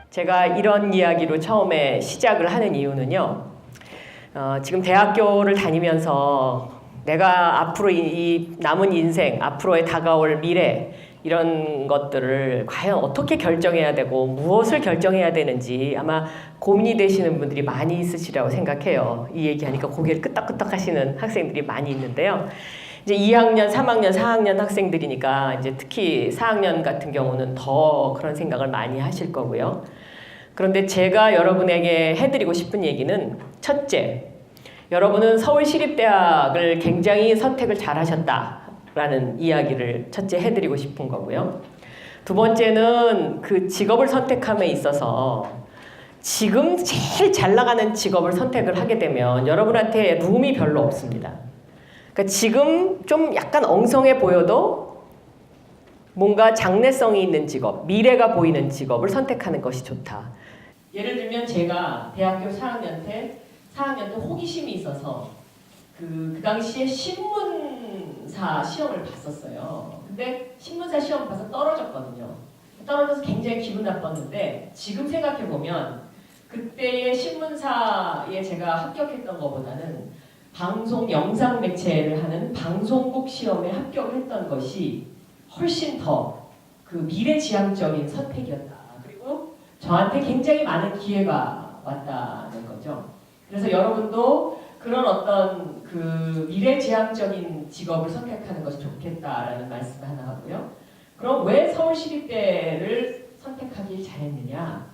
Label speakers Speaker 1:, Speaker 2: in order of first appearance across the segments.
Speaker 1: 제가 이런 이야기로 처음에 시작을 하는 이유는요. 지금 대학교를 다니면서 내가 앞으로 이 남은 인생, 앞으로의 다가올 미래 이런 것들을 과연 어떻게 결정해야 되고 무엇을 결정해야 되는지 아마 고민이 되시는 분들이 많이 있으시라고 생각해요. 이 얘기하니까 고개를 끄덕끄덕 하시는 학생들이 많이 있는데요. 이제 2학년, 3학년, 4학년 학생들이니까 이제 특히 4학년 같은 경우는 더 그런 생각을 많이 하실 거고요. 그런데 제가 여러분에게 해드리고 싶은 얘기는 첫째, 여러분은 서울시립대학을 굉장히 선택을 잘 하셨다라는 이야기를 첫째 해드리고 싶은 거고요. 두 번째는 그 직업을 선택함에 있어서 지금 제일 잘 나가는 직업을 선택을 하게 되면 여러분한테 룸이 별로 없습니다. 그러니까 지금 좀 약간 엉성해 보여도 뭔가 장래성이 있는 직업, 미래가 보이는 직업을 선택하는 것이 좋다. 예를 들면 제가 대학교 4학년 때 호기심이 있어서 그 당시에 신문사 시험을 봤었어요. 근데 신문사 시험 봐서 떨어졌거든요. 떨어져서 굉장히 기분 나빴는데 지금 생각해보면 그때의 신문사에 제가 합격했던 것보다는 방송 영상 매체를 하는 방송국 시험에 합격을 했던 것이 훨씬 더 그 미래지향적인 선택이었다. 그리고 저한테 굉장히 많은 기회가 왔다는 거죠. 그래서 여러분도 그런 어떤 그 미래지향적인 직업을 선택하는 것이 좋겠다라는 말씀을 하나 하고요. 그럼 왜 서울시립대를 선택하길 잘했느냐?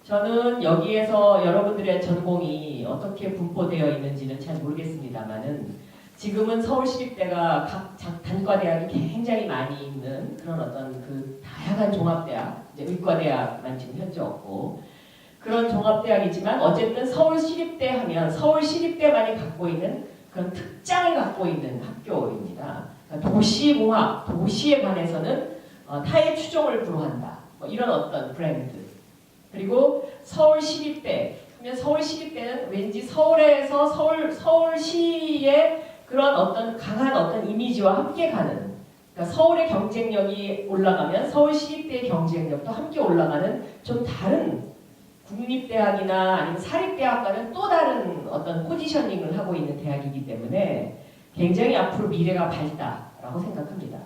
Speaker 1: 저는 여기에서 여러분들의 전공이 어떻게 분포되어 있는지는 잘 모르겠습니다만은 지금은 서울시립대가 각 단과대학이 굉장히 많이 있는 그런 어떤 그 다양한 종합대학, 이제 의과대학만 지금 현재 없고 그런 종합대학이지만 어쨌든 서울시립대 하면 서울시립대만이 갖고 있는 그런 특장을 갖고 있는 학교입니다. 그러니까 도시공학, 도시에 관해서는 타의 추종을 불허한다. 뭐 이런 어떤 브랜드. 그리고 서울시립대 하면 서울시립대는 왠지 서울에서 서울시의 그런 어떤 강한 어떤 이미지와 함께 가는, 그러니까 서울의 경쟁력이 올라가면 서울시립대의 경쟁력도 함께 올라가는 좀 다른 국립대학이나 아니면 사립대학과는 또 다른 어떤 포지셔닝을 하고 있는 대학이기 때문에 굉장히 앞으로 미래가 밝다라고 생각합니다.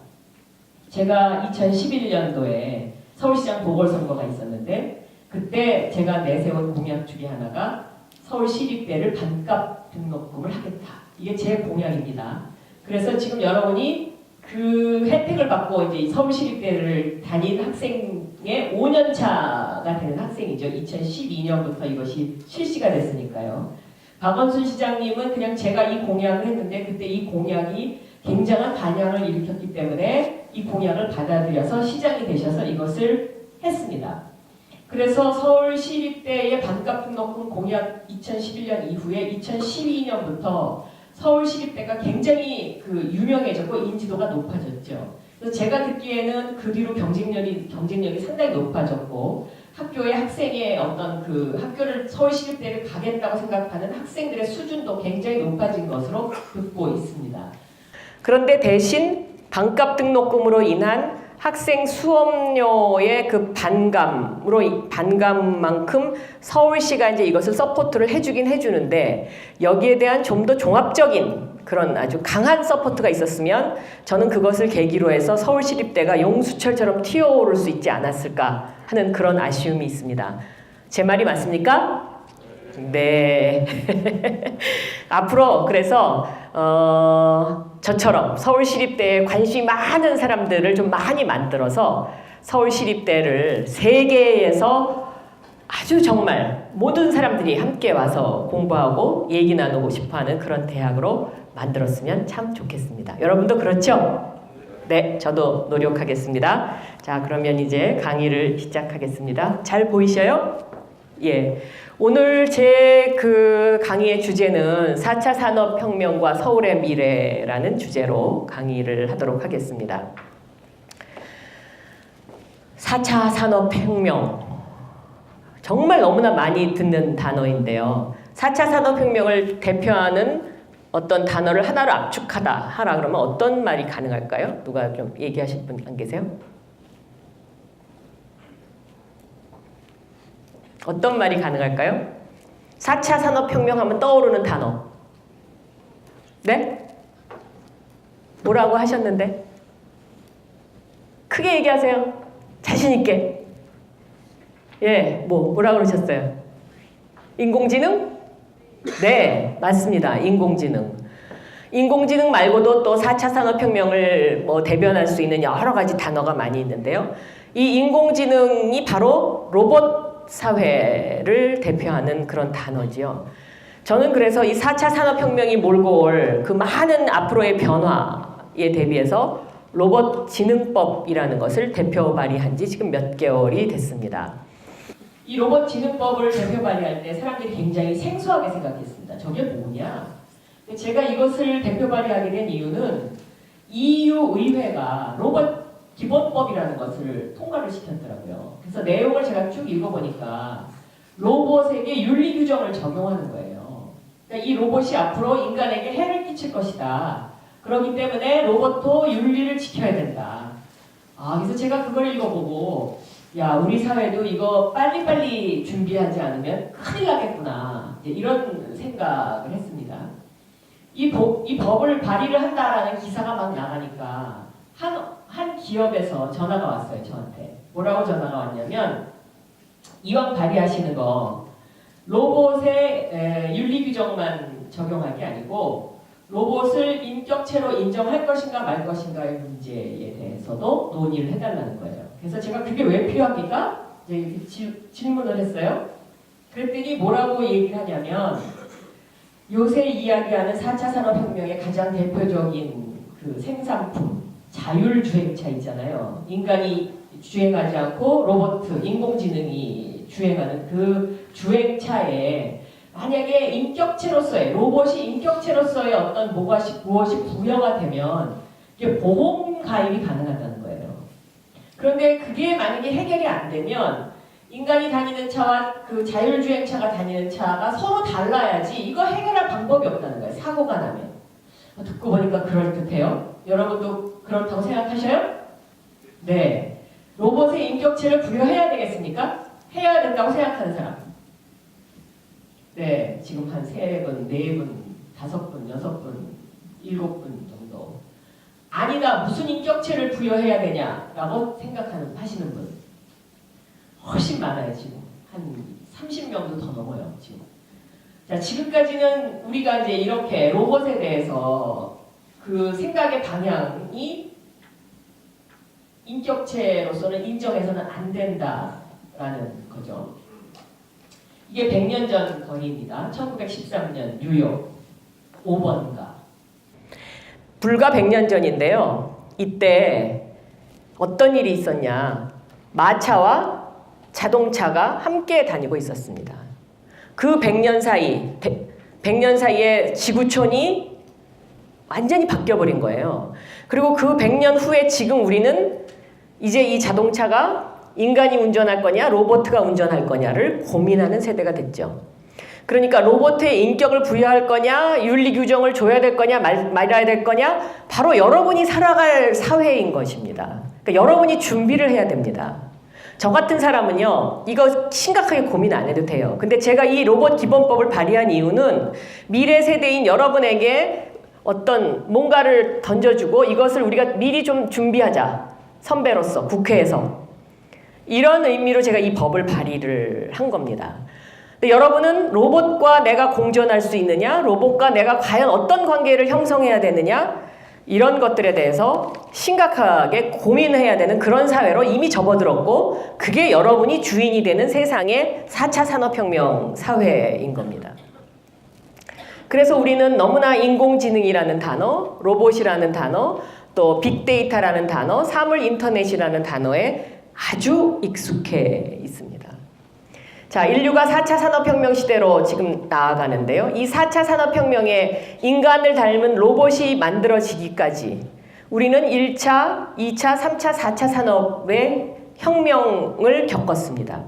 Speaker 1: 제가 2011년도에 서울시장 보궐선거가 있었는데 그때 제가 내세운 공약 중에 하나가 서울시립대를 반값 등록금을 하겠다. 이게 제 공약입니다. 그래서 지금 여러분이 그 혜택을 받고 이제 서울시립대를 다닌 학생의 5년 차가 되는 학생이죠. 2012년부터 이것이 실시가 됐으니까요. 박원순 시장님은 그냥 제가 이 공약을 했는데 그때 이 공약이 굉장한 반향을 일으켰기 때문에 이 공약을 받아들여서 시장이 되셔서 이것을 했습니다. 그래서 서울시립대의 반값 등록금 공약 2011년 이후에 2012년부터 서울시립대가 굉장히 그 유명해졌고 인지도가 높아졌죠. 그래서 제가 듣기에는 그 뒤로 경쟁력이 상당히 높아졌고 학교의 학생의 어떤 그 학교를 서울시립대를 가겠다고 생각하는 학생들의 수준도 굉장히 높아진 것으로 듣고 있습니다. 그런데 대신 반값 등록금으로 인한 학생 수업료의 그 반감만큼 서울시가 이제 이것을 서포트를 해주긴 해주는데 여기에 대한 좀 더 종합적인 그런 아주 강한 서포트가 있었으면 저는 그것을 계기로 해서 서울시립대가 용수철처럼 튀어오를 수 있지 않았을까 하는 그런 아쉬움이 있습니다. 제 말이 맞습니까? 네. 앞으로 그래서 저처럼 서울시립대에 관심이 많은 사람들을 좀 많이 만들어서 서울시립대를 세계에서 아주 정말 모든 사람들이 함께 와서 공부하고 얘기 나누고 싶어하는 그런 대학으로 만들었으면 참 좋겠습니다. 여러분도 그렇죠? 네, 저도 노력하겠습니다. 자, 그러면 이제 강의를 시작하겠습니다. 잘 보이셔요? 예. 오늘 제 그 강의의 주제는 4차 산업혁명과 서울의 미래라는 주제로 강의를 하도록 하겠습니다. 4차 산업혁명. 정말 너무나 많이 듣는 단어인데요. 4차 산업혁명을 대표하는 어떤 단어를 하나로 하라 그러면 어떤 말이 가능할까요? 누가 좀 얘기하실 분 안 계세요? 어떤 말이 가능할까요? 4차 산업혁명 하면 떠오르는 단어. 네? 뭐라고 하셨는데? 크게 얘기하세요. 자신 있게. 예, 뭐라 그러셨어요? 인공지능? 네, 맞습니다. 인공지능. 인공지능 말고도 또 4차 산업혁명을 대변할 수 있는 여러 가지 단어가 많이 있는데요. 이 인공지능이 바로 로봇 사회를 대표하는 그런 단어지요. 저는 그래서 이 4차 산업혁명이 몰고 올 그 많은 앞으로의 변화에 대비해서 로봇 지능법이라는 것을 대표 발의한 지 지금 몇 개월이 됐습니다. 이 로봇 지능법을 대표 발의할 때 사람들이 굉장히 생소하게 생각했습니다. 저게 뭐냐? 제가 이것을 대표 발의하게 된 이유는 EU 의회가 로봇 기본법이라는 것을 통과를 시켰더라고요. 그래서 내용을 제가 쭉 읽어보니까 로봇에게 윤리 규정을 적용하는 거예요. 그러니까 이 로봇이 앞으로 인간에게 해를 끼칠 것이다. 그렇기 때문에 로봇도 윤리를 지켜야 된다. 그래서 제가 그걸 읽어보고 야, 우리 사회도 이거 빨리빨리 준비하지 않으면 큰일 나겠구나. 이제 이런 생각을 했습니다. 이 법을 발의를 한다라는 기사가 막 나가니까 한 기업에서 전화가 왔어요, 저한테. 뭐라고 전화가 왔냐면 이왕 발의하시는 거 로봇의 윤리 규정만 적용할 게 아니고 로봇을 인격체로 인정할 것인가 말 것인가의 문제에 대해서도 논의를 해달라는 거예요. 그래서 제가 그게 왜 필요합니까? 이제 질문을 했어요. 그랬더니 뭐라고 얘기를 하냐면 요새 이야기하는 4차 산업혁명의 가장 대표적인 그 생산품, 자율주행차 있잖아요. 인간이 주행하지 않고 로봇, 인공지능이 주행하는 그 주행차에 만약에 인격체로서의, 로봇이 인격체로서의 어떤 무엇이 부여가 되면 이게 보험 가입이 가능하다는 거예요. 그런데 그게 만약에 해결이 안 되면 인간이 다니는 차와 그 자율주행차가 다니는 차가 서로 달라야지 이거 해결할 방법이 없다는 거예요. 사고가 나면. 듣고 보니까 그럴듯해요. 여러분도 그렇다고 생각하셔요? 네. 로봇의 인격체를 부여해야 되겠습니까? 해야 된다고 생각하는 사람. 네. 지금 한 3분, 4분, 5분, 6분, 7분 정도. 아니다. 무슨 인격체를 부여해야 되냐라고 하시는 분. 훨씬 많아요, 지금. 한 30명도 더 넘어요, 지금. 자, 지금까지는 우리가 이제 이렇게 로봇에 대해서 그 생각의 방향이 인격체로서는 인정해서는 안 된다라는 거죠. 이게 100년 전 거리입니다. 1913년 뉴욕 5번가. 불과 100년 전인데요. 이때 어떤 일이 있었냐. 마차와 자동차가 함께 다니고 있었습니다. 그 100년 사이에 지구촌이 완전히 바뀌어버린 거예요. 그리고 그 100년 후에 지금 우리는 이제 이 자동차가 인간이 운전할 거냐, 로봇가 운전할 거냐를 고민하는 세대가 됐죠. 그러니까 로봇에 인격을 부여할 거냐, 윤리 규정을 줘야 될 거냐, 말아야 될 거냐, 바로 여러분이 살아갈 사회인 것입니다. 그러니까 여러분이 준비를 해야 됩니다. 저 같은 사람은요, 이거 심각하게 고민 안 해도 돼요. 근데 제가 이 로봇 기본법을 발의한 이유는 미래 세대인 여러분에게 어떤 뭔가를 던져주고 이것을 우리가 미리 좀 준비하자. 선배로서, 국회에서. 이런 의미로 제가 이 법을 발의를 한 겁니다. 근데 여러분은 로봇과 내가 공존할 수 있느냐, 로봇과 내가 과연 어떤 관계를 형성해야 되느냐, 이런 것들에 대해서 심각하게 고민해야 되는 그런 사회로 이미 접어들었고 그게 여러분이 주인이 되는 세상의 4차 산업혁명 사회인 겁니다. 그래서 우리는 너무나 인공지능이라는 단어, 로봇이라는 단어, 또 빅데이터라는 단어, 사물 인터넷이라는 단어에 아주 익숙해 있습니다. 자, 인류가 4차 산업혁명 시대로 지금 나아가는데요. 이 4차 산업혁명에 인간을 닮은 로봇이 만들어지기까지 우리는 1차, 2차, 3차, 4차 산업의 혁명을 겪었습니다.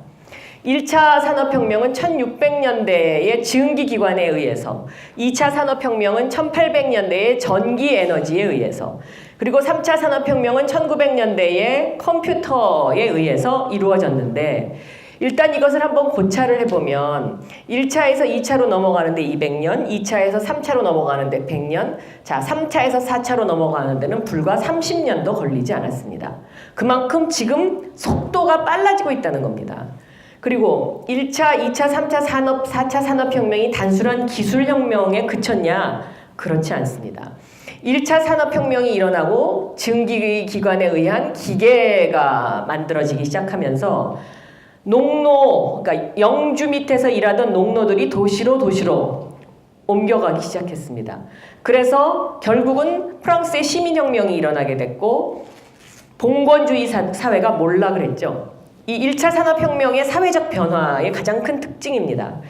Speaker 1: 1차 산업혁명은 1600년대의 증기기관에 의해서, 2차 산업혁명은 1800년대의 전기에너지에 의해서, 그리고 3차 산업혁명은 1900년대의 컴퓨터에 의해서 이루어졌는데 일단 이것을 한번 고찰을 해보면 1차에서 2차로 넘어가는데 200년, 2차에서 3차로 넘어가는데 100년, 자 3차에서 4차로 넘어가는 데는 불과 30년도 걸리지 않았습니다. 그만큼 지금 속도가 빨라지고 있다는 겁니다. 그리고 1차, 2차, 3차 산업, 4차 산업혁명이 단순한 기술혁명에 그쳤냐? 그렇지 않습니다. 1차 산업혁명이 일어나고 증기기관에 의한 기계가 만들어지기 시작하면서 농노, 그러니까 영주 밑에서 일하던 농노들이 도시로 옮겨가기 시작했습니다. 그래서 결국은 프랑스의 시민혁명이 일어나게 됐고 봉건주의 사회가 몰락을 했죠. 이 1차 산업혁명의 사회적 변화의 가장 큰 특징입니다.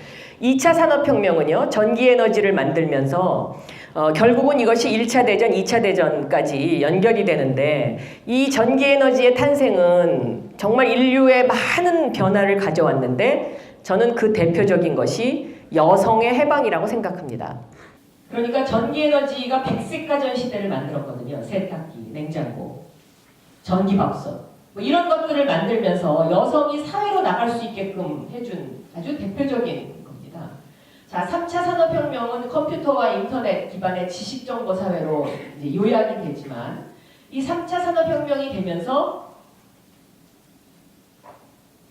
Speaker 1: 2차 산업혁명은요, 전기에너지를 만들면서 결국은 이것이 1차 대전, 2차 대전까지 연결이 되는데 이 전기에너지의 탄생은 정말 인류에 많은 변화를 가져왔는데 저는 그 대표적인 것이 여성의 해방이라고 생각합니다. 그러니까 전기에너지가 백색가전 시대를 만들었거든요. 세탁기, 냉장고, 전기밥솥. 뭐 이런 것들을 만들면서 여성이 사회로 나갈 수 있게끔 해준 아주 대표적인 겁니다. 자, 3차 산업혁명은 컴퓨터와 인터넷 기반의 지식정보 사회로 이제 요약이 되지만 이 3차 산업혁명이 되면서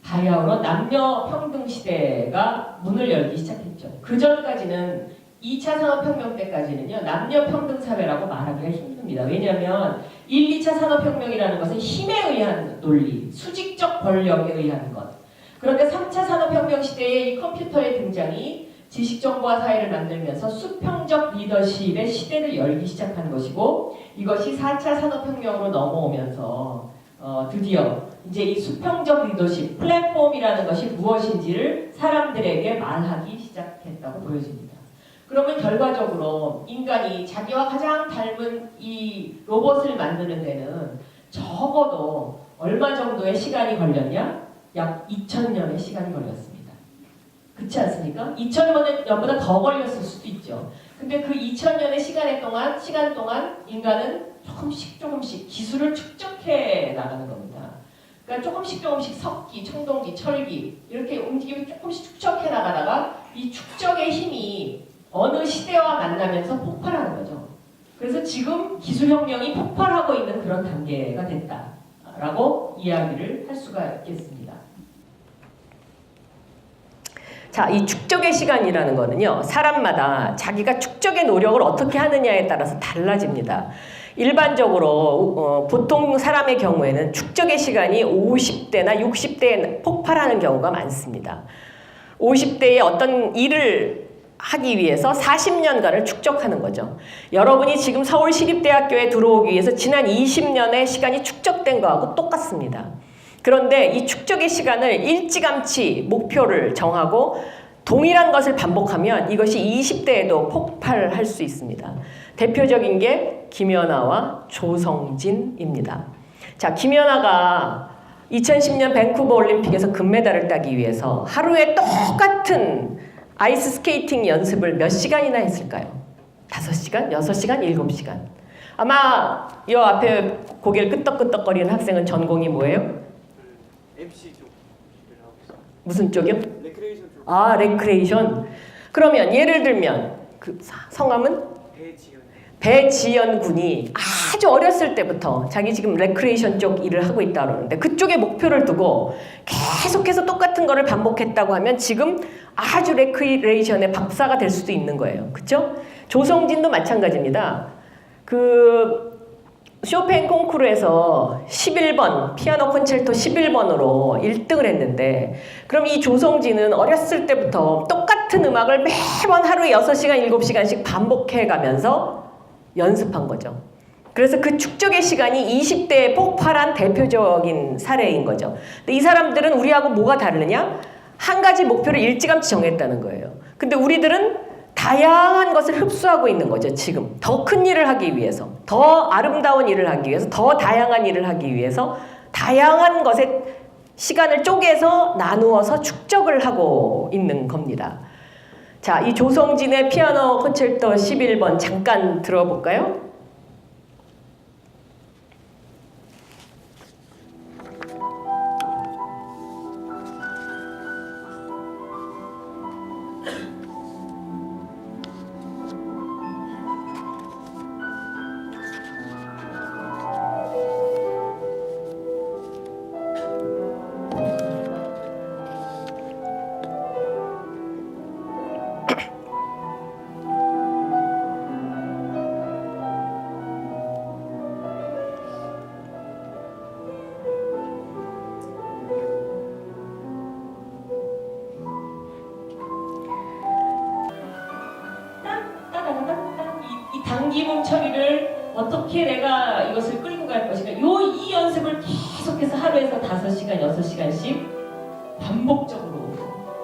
Speaker 1: 바야흐로 남녀 평등 시대가 문을 열기 시작했죠. 그 전까지는 2차 산업혁명 때까지는요, 남녀 평등 사회라고 말하기가 힘듭니다. 왜냐하면 1, 2차 산업혁명이라는 것은 힘에 의한 논리, 수직적 권력에 의한 것. 그런데 3차 산업혁명 시대의 이 컴퓨터의 등장이 지식정보화 사회를 만들면서 수평적 리더십의 시대를 열기 시작한 것이고 이것이 4차 산업혁명으로 넘어오면서 드디어 이제 이 수평적 리더십, 플랫폼이라는 것이 무엇인지를 사람들에게 말하기 시작했다고 보여집니다. 그러면 결과적으로 인간이 자기와 가장 닮은 이 로봇을 만드는 데는 적어도 얼마 정도의 시간이 걸렸냐? 약 2000년의 시간이 걸렸습니다. 그렇지 않습니까? 2000년보다 더 걸렸을 수도 있죠. 근데 그 2000년의 시간 동안 인간은 조금씩 기술을 축적해 나가는 겁니다. 그러니까 조금씩 석기, 청동기, 철기 이렇게 움직임을 조금씩 축적해 나가다가 이 축적의 힘이 어느 시대와 만나면서 폭발하는 거죠. 그래서 지금 기술혁명이 폭발하고 있는 그런 단계가 됐다라고 이야기를 할 수가 있겠습니다. 자, 이 축적의 시간이라는 거는요, 사람마다 자기가 축적의 노력을 어떻게 하느냐에 따라서 달라집니다. 일반적으로 보통 사람의 경우에는 축적의 시간이 50대나 60대에 폭발하는 경우가 많습니다. 50대에 어떤 일을 하기 위해서 40년간을 축적하는 거죠. 여러분이 지금 서울시립대학교에 들어오기 위해서 지난 20년의 시간이 축적된 거하고 똑같습니다. 그런데 이 축적의 시간을 일찌감치 목표를 정하고 동일한 것을 반복하면 이것이 20대에도 폭발할 수 있습니다. 대표적인 게 김연아와 조성진입니다. 자, 김연아가 2010년 밴쿠버 올림픽에서 금메달을 따기 위해서 하루에 똑같은 아이스 스케이팅 연습을 몇 시간이나 했을까요? 5시간? 6시간? 7시간? 아마 이 앞에 고개를 끄덕끄덕거리는 학생은 전공이 뭐예요?
Speaker 2: MC 쪽 일을 하고 있어요.
Speaker 1: 무슨 쪽이요?
Speaker 2: 레크레이션 쪽.
Speaker 1: 아, 레크레이션. 그러면 예를 들면 그 성함은? 배지연 군이 아주 어렸을 때부터 자기 지금 레크레이션 쪽 일을 하고 있다고 그러는데 그쪽에 목표를 두고 계속해서 똑같은 거를 반복했다고 하면 지금 아주 레크레이션의 박사가 될 수도 있는 거예요. 그렇죠? 조성진도 마찬가지입니다. 그 쇼팽 콩쿠르에서 11번 피아노 콘체르토 11번으로 1등을 했는데 그럼 이 조성진은 어렸을 때부터 똑같은 음악을 매번 하루에 6시간, 7시간씩 반복해 가면서 연습한 거죠. 그래서 그 축적의 시간이 20대에 폭발한 대표적인 사례인 거죠. 근데 이 사람들은 우리하고 뭐가 다르냐? 한 가지 목표를 일찌감치 정했다는 거예요. 근데 우리들은 다양한 것을 흡수하고 있는 거죠. 지금 더 큰 일을 하기 위해서, 더 아름다운 일을 하기 위해서, 더 다양한 일을 하기 위해서 다양한 것에 시간을 쪼개서 나누어서 축적을 하고 있는 겁니다. 자, 이 조성진의 피아노 콘체르토 11번 잠깐 들어볼까요? 이 당기문 처리를 어떻게 내가 이것을 끌고 갈 것인가, 이 연습을 계속해서 하루에서 5시간, 6시간씩 반복적으로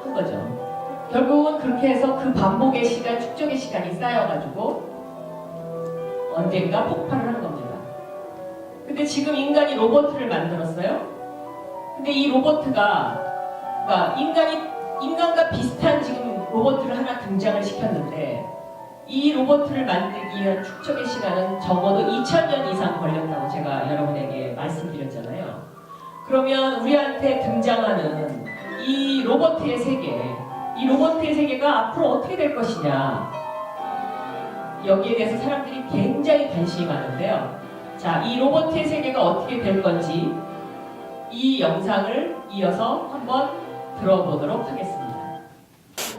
Speaker 1: 한 거죠. 결국은 그렇게 해서 그 반복의 시간, 축적의 시간이 쌓여가지고 언젠가 폭발을 한 겁니다. 근데 지금 인간이 로봇을 만들었어요. 근데 이 로봇가, 그러니까 인간과 비슷한 지금 로봇을 하나 등장을 시켰는데, 이 로봇을 만들기 위한 축적의 시간은 적어도 2000년 이상 걸렸다고 제가 여러분에게 말씀드렸잖아요. 그러면 우리한테 등장하는 이 로봇의 세계, 이 로봇의 세계가 앞으로 어떻게 될 것이냐, 여기에 대해서 사람들이 굉장히 관심이 많은데요. 자, 이 로봇의 세계가 어떻게 될 건지 이 영상을 이어서 한번 들어보도록 하겠습니다.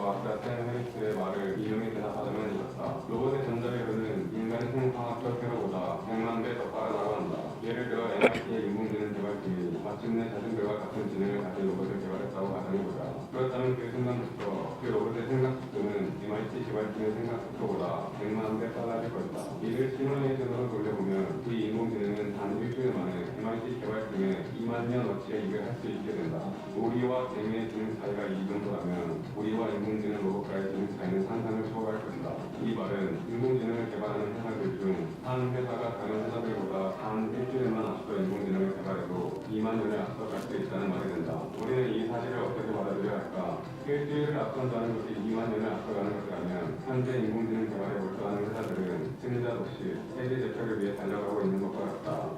Speaker 3: 아까 헤리스의 말을 이용해 대답하자면 이렇다. 로봇의 전자기로는 인간의 생화학 뼈로보다 100만 배 더 빠르다고 한다. 예를 들어 MIT의 인공지능 개발팀이 마침내 자신들과 같은 지능을 가진 로봇을 개발했다고 가정해보자. 그렇다면 그 순간부터 그 로봇의 생각 속도는 MIT 개발팀의 생각 속도보다 100만 배 빨라질 것이다. 이를 시뮬레이션으로 돌려보면 그 인공지능은 단 일주일 만에 MIT 개발팀의 2만 년어치의 일을 할 수 있게 된다. 우리와 뱀의 지능 차이가 이 정도라면 우리와 인공지능 로봇과의 지능 차이는 상상을 초월할 것이다. 이 말은 인공지능을 개발하는 회사들 중 한 회사가 다른 회사들보다 단 일주일만 앞서 인공지능을 개발해도 2만 년에 앞서갈 수 있다는 말이 된다. 우리는 이 사실을 어떻게 받아들여야 할까? 일주일을 앞선다는 것이 2만 년에 앞서가는 것이라면 현재 인공지능 개발에 몰두하는 회사들은 승자 없이 세계 대표를 위해 달려가고 있는 것과 같다.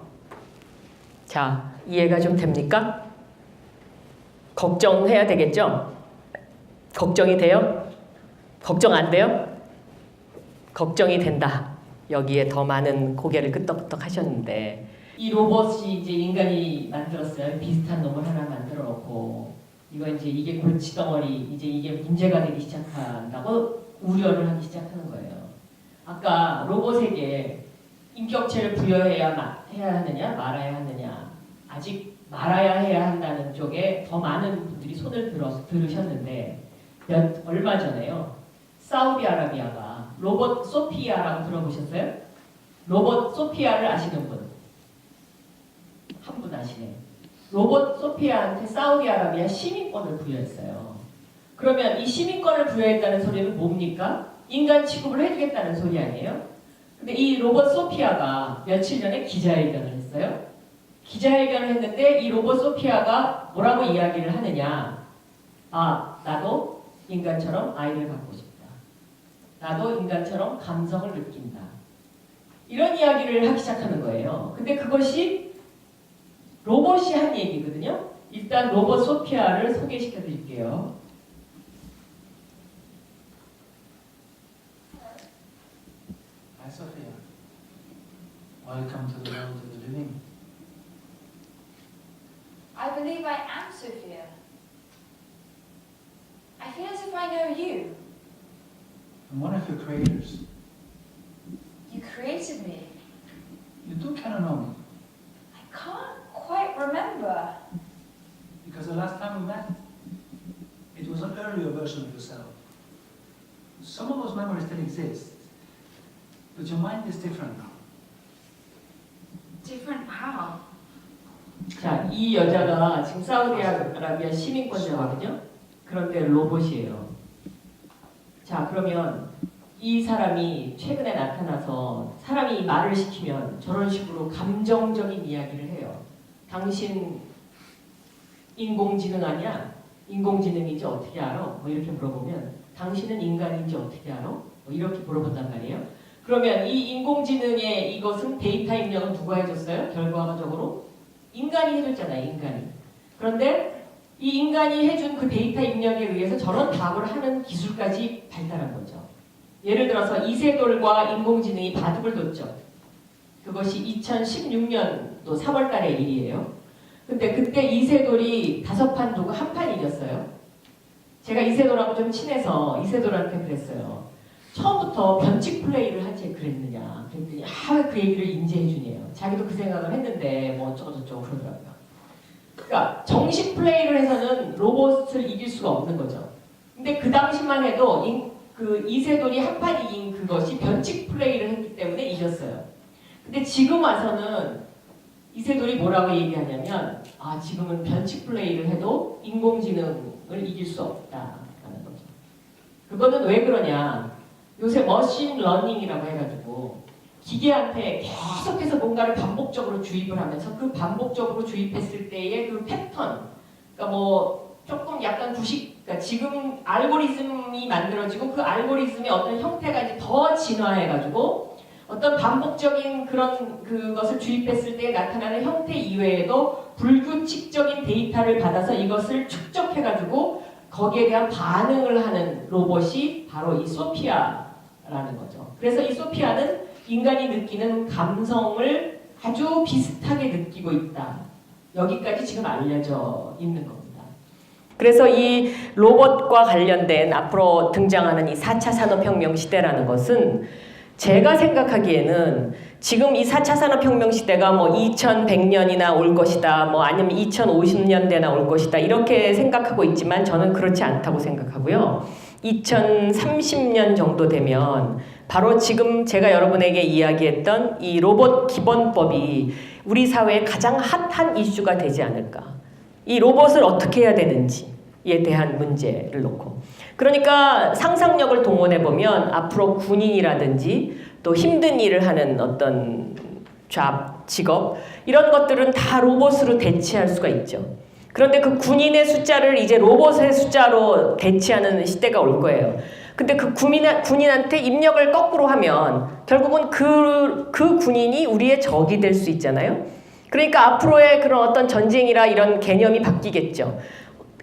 Speaker 1: 자, 이해가 좀 됩니까? 걱정해야 되겠죠? 걱정이 돼요? 걱정 안 돼요? 걱정이 된다. 여기에 더 많은 고개를 끄덕끄덕 하셨는데, 이 로봇이 이제 인간이 만들었어요. 비슷한 놈을 하나 만들어 놓고, 이게 골치덩어리, 이게 문제가 되기 시작한다고 우려를 하기 시작하는 거예요. 아까 로봇에게 인격체를 부여해야 하느냐, 말아야 하느냐, 아직 말아야 해야 한다는 쪽에 더 많은 분들이 손을 들으셨는데, 얼마 전에요. 사우디아라비아가 로봇 소피아라고 들어보셨어요? 로봇 소피아를 아시는 분? 한 분 아시네요. 로봇 소피아한테 사우디아라비아 시민권을 부여했어요. 그러면 이 시민권을 부여했다는 소리는 뭡니까? 인간 취급을 해주겠다는 소리 아니에요? 근데 이 로봇 소피아가 며칠 전에 기자회견을 했어요. 기자회견을 했는데 이 로봇 소피아가 뭐라고 이야기를 하느냐? 나도 인간처럼 아이를 갖고 싶다. 나도 인간처럼 감성을 느낀다. 이런 이야기를 하기 시작하는 거예요. 근데 그것이 로봇이 한 얘기거든요. 일단 로봇 소피아를 소개시켜 드릴게요.
Speaker 4: Hi Sophia. Welcome to the world of the living.
Speaker 5: I believe I am Sophia. I feel as if I know you.
Speaker 4: I'm one of your creators.
Speaker 5: You created me.
Speaker 4: You do kind of know me,
Speaker 5: I can't quite remember.
Speaker 4: because the last time we met, it was an earlier version of yourself. Some of those memories still exist, but your mind is different now.
Speaker 5: Different how?
Speaker 1: 자, 이 여자가 지금 사우디아라비아 시민권자거든요. 그런데 로봇이에요. 자, 그러면 이 사람이 최근에 나타나서 사람이 말을 시키면 저런 식으로 감정적인 이야기를 해요. 당신 인공지능 아니야? 인공지능인지 어떻게 알아? 뭐 이렇게 물어보면 당신은 인간인지 어떻게 알아? 뭐 이렇게 물어본단 말이에요. 그러면 이 인공지능의 이것은 데이터 입력은 누가 해줬어요? 결과적으로 인간이 해줬잖아요. 인간이. 그런데 이 인간이 해준 그 데이터 입력에 의해서 저런 답을 하는 기술까지 발달한 거죠. 예를 들어서 이세돌과 인공지능이 바둑을 뒀죠. 그것이 2016년도 3월 달의 일이에요. 근데 그때 이세돌이 5판 두고 1판 이겼어요. 제가 이세돌하고 좀 친해서 이세돌한테 그랬어요. 처음부터 변칙 플레이를 하지 그랬느냐. 그랬더니 그 얘기를 인지해 주네요. 자기도 그 생각을 했는데 뭐 어쩌고저쩌고 그러더라고요. 그러니까 정식 플레이를 해서는 로봇을 이길 수가 없는 거죠. 근데 그 당시만 해도 그 이세돌이 1판 이긴 그것이 변칙 플레이를 했기 때문에 이겼어요. 근데 지금 와서는 이세돌이 뭐라고 얘기하냐면 지금은 변칙 플레이를 해도 인공지능을 이길 수 없다라는 거죠. 그거는 왜 그러냐. 요새 머신 러닝이라고 해가지고 기계한테 계속해서 뭔가를 반복적으로 주입을 하면서 그 반복적으로 주입했을 때의 그 패턴, 그러니까 뭐 조금 약간 그러니까 지금 알고리즘이 만들어지고 그 알고리즘의 어떤 형태가 이제 더 진화해가지고 어떤 반복적인 그것을 주입했을 때 나타나는 형태 이외에도 불규칙적인 데이터를 받아서 이것을 축적해가지고 거기에 대한 반응을 하는 로봇이 바로 이 소피아라는 거죠. 그래서 이 소피아는 인간이 느끼는 감성을 아주 비슷하게 느끼고 있다. 여기까지 지금 알려져 있는 겁니다. 그래서 이 로봇과 관련된 앞으로 등장하는 이 4차 산업혁명 시대라는 것은 제가 생각하기에는 지금 이 4차 산업혁명 시대가 뭐 2100년이나 올 것이다, 뭐 아니면 2050년대나 올 것이다 이렇게 생각하고 있지만 저는 그렇지 않다고 생각하고요. 2030년 정도 되면 바로 지금 제가 여러분에게 이야기했던 이 로봇 기본법이 우리 사회의 가장 핫한 이슈가 되지 않을까. 이 로봇을 어떻게 해야 되는지에 대한 문제를 놓고. 그러니까 상상력을 동원해 보면 앞으로 군인이라든지 또 힘든 일을 하는 어떤 직업 이런 것들은 다 로봇으로 대체할 수가 있죠. 그런데 그 군인의 숫자를 이제 로봇의 숫자로 대체하는 시대가 올 거예요. 근데 그 군인한테 입력을 거꾸로 하면 결국은 그 군인이 우리의 적이 될 수 있잖아요. 그러니까 앞으로의 그런 어떤 전쟁이라 이런 개념이 바뀌겠죠.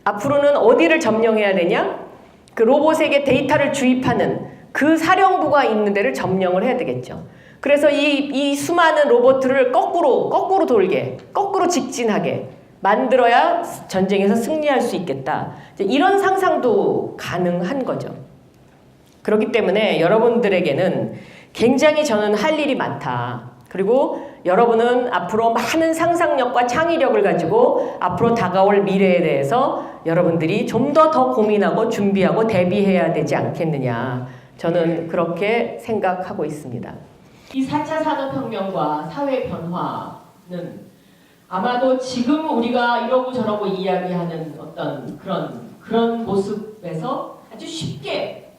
Speaker 1: 앞으로는 어디를 점령해야 되냐? 그 로봇에게 데이터를 주입하는 그 사령부가 있는 데를 점령을 해야 되겠죠. 그래서 이 수많은 로봇들을 거꾸로 돌게, 거꾸로 직진하게 만들어야 전쟁에서 승리할 수 있겠다. 이런 상상도 가능한 거죠. 그렇기 때문에 여러분들에게는 굉장히 저는 할 일이 많다. 그리고 여러분은 앞으로 많은 상상력과 창의력을 가지고 앞으로 다가올 미래에 대해서 여러분들이 좀 더 고민하고 준비하고 대비해야 되지 않겠느냐. 저는 그렇게 생각하고 있습니다. 이 4차 산업혁명과 사회 변화는 아마도 지금 우리가 이러고 저러고 이야기하는 어떤 그런 모습에서 아주 쉽게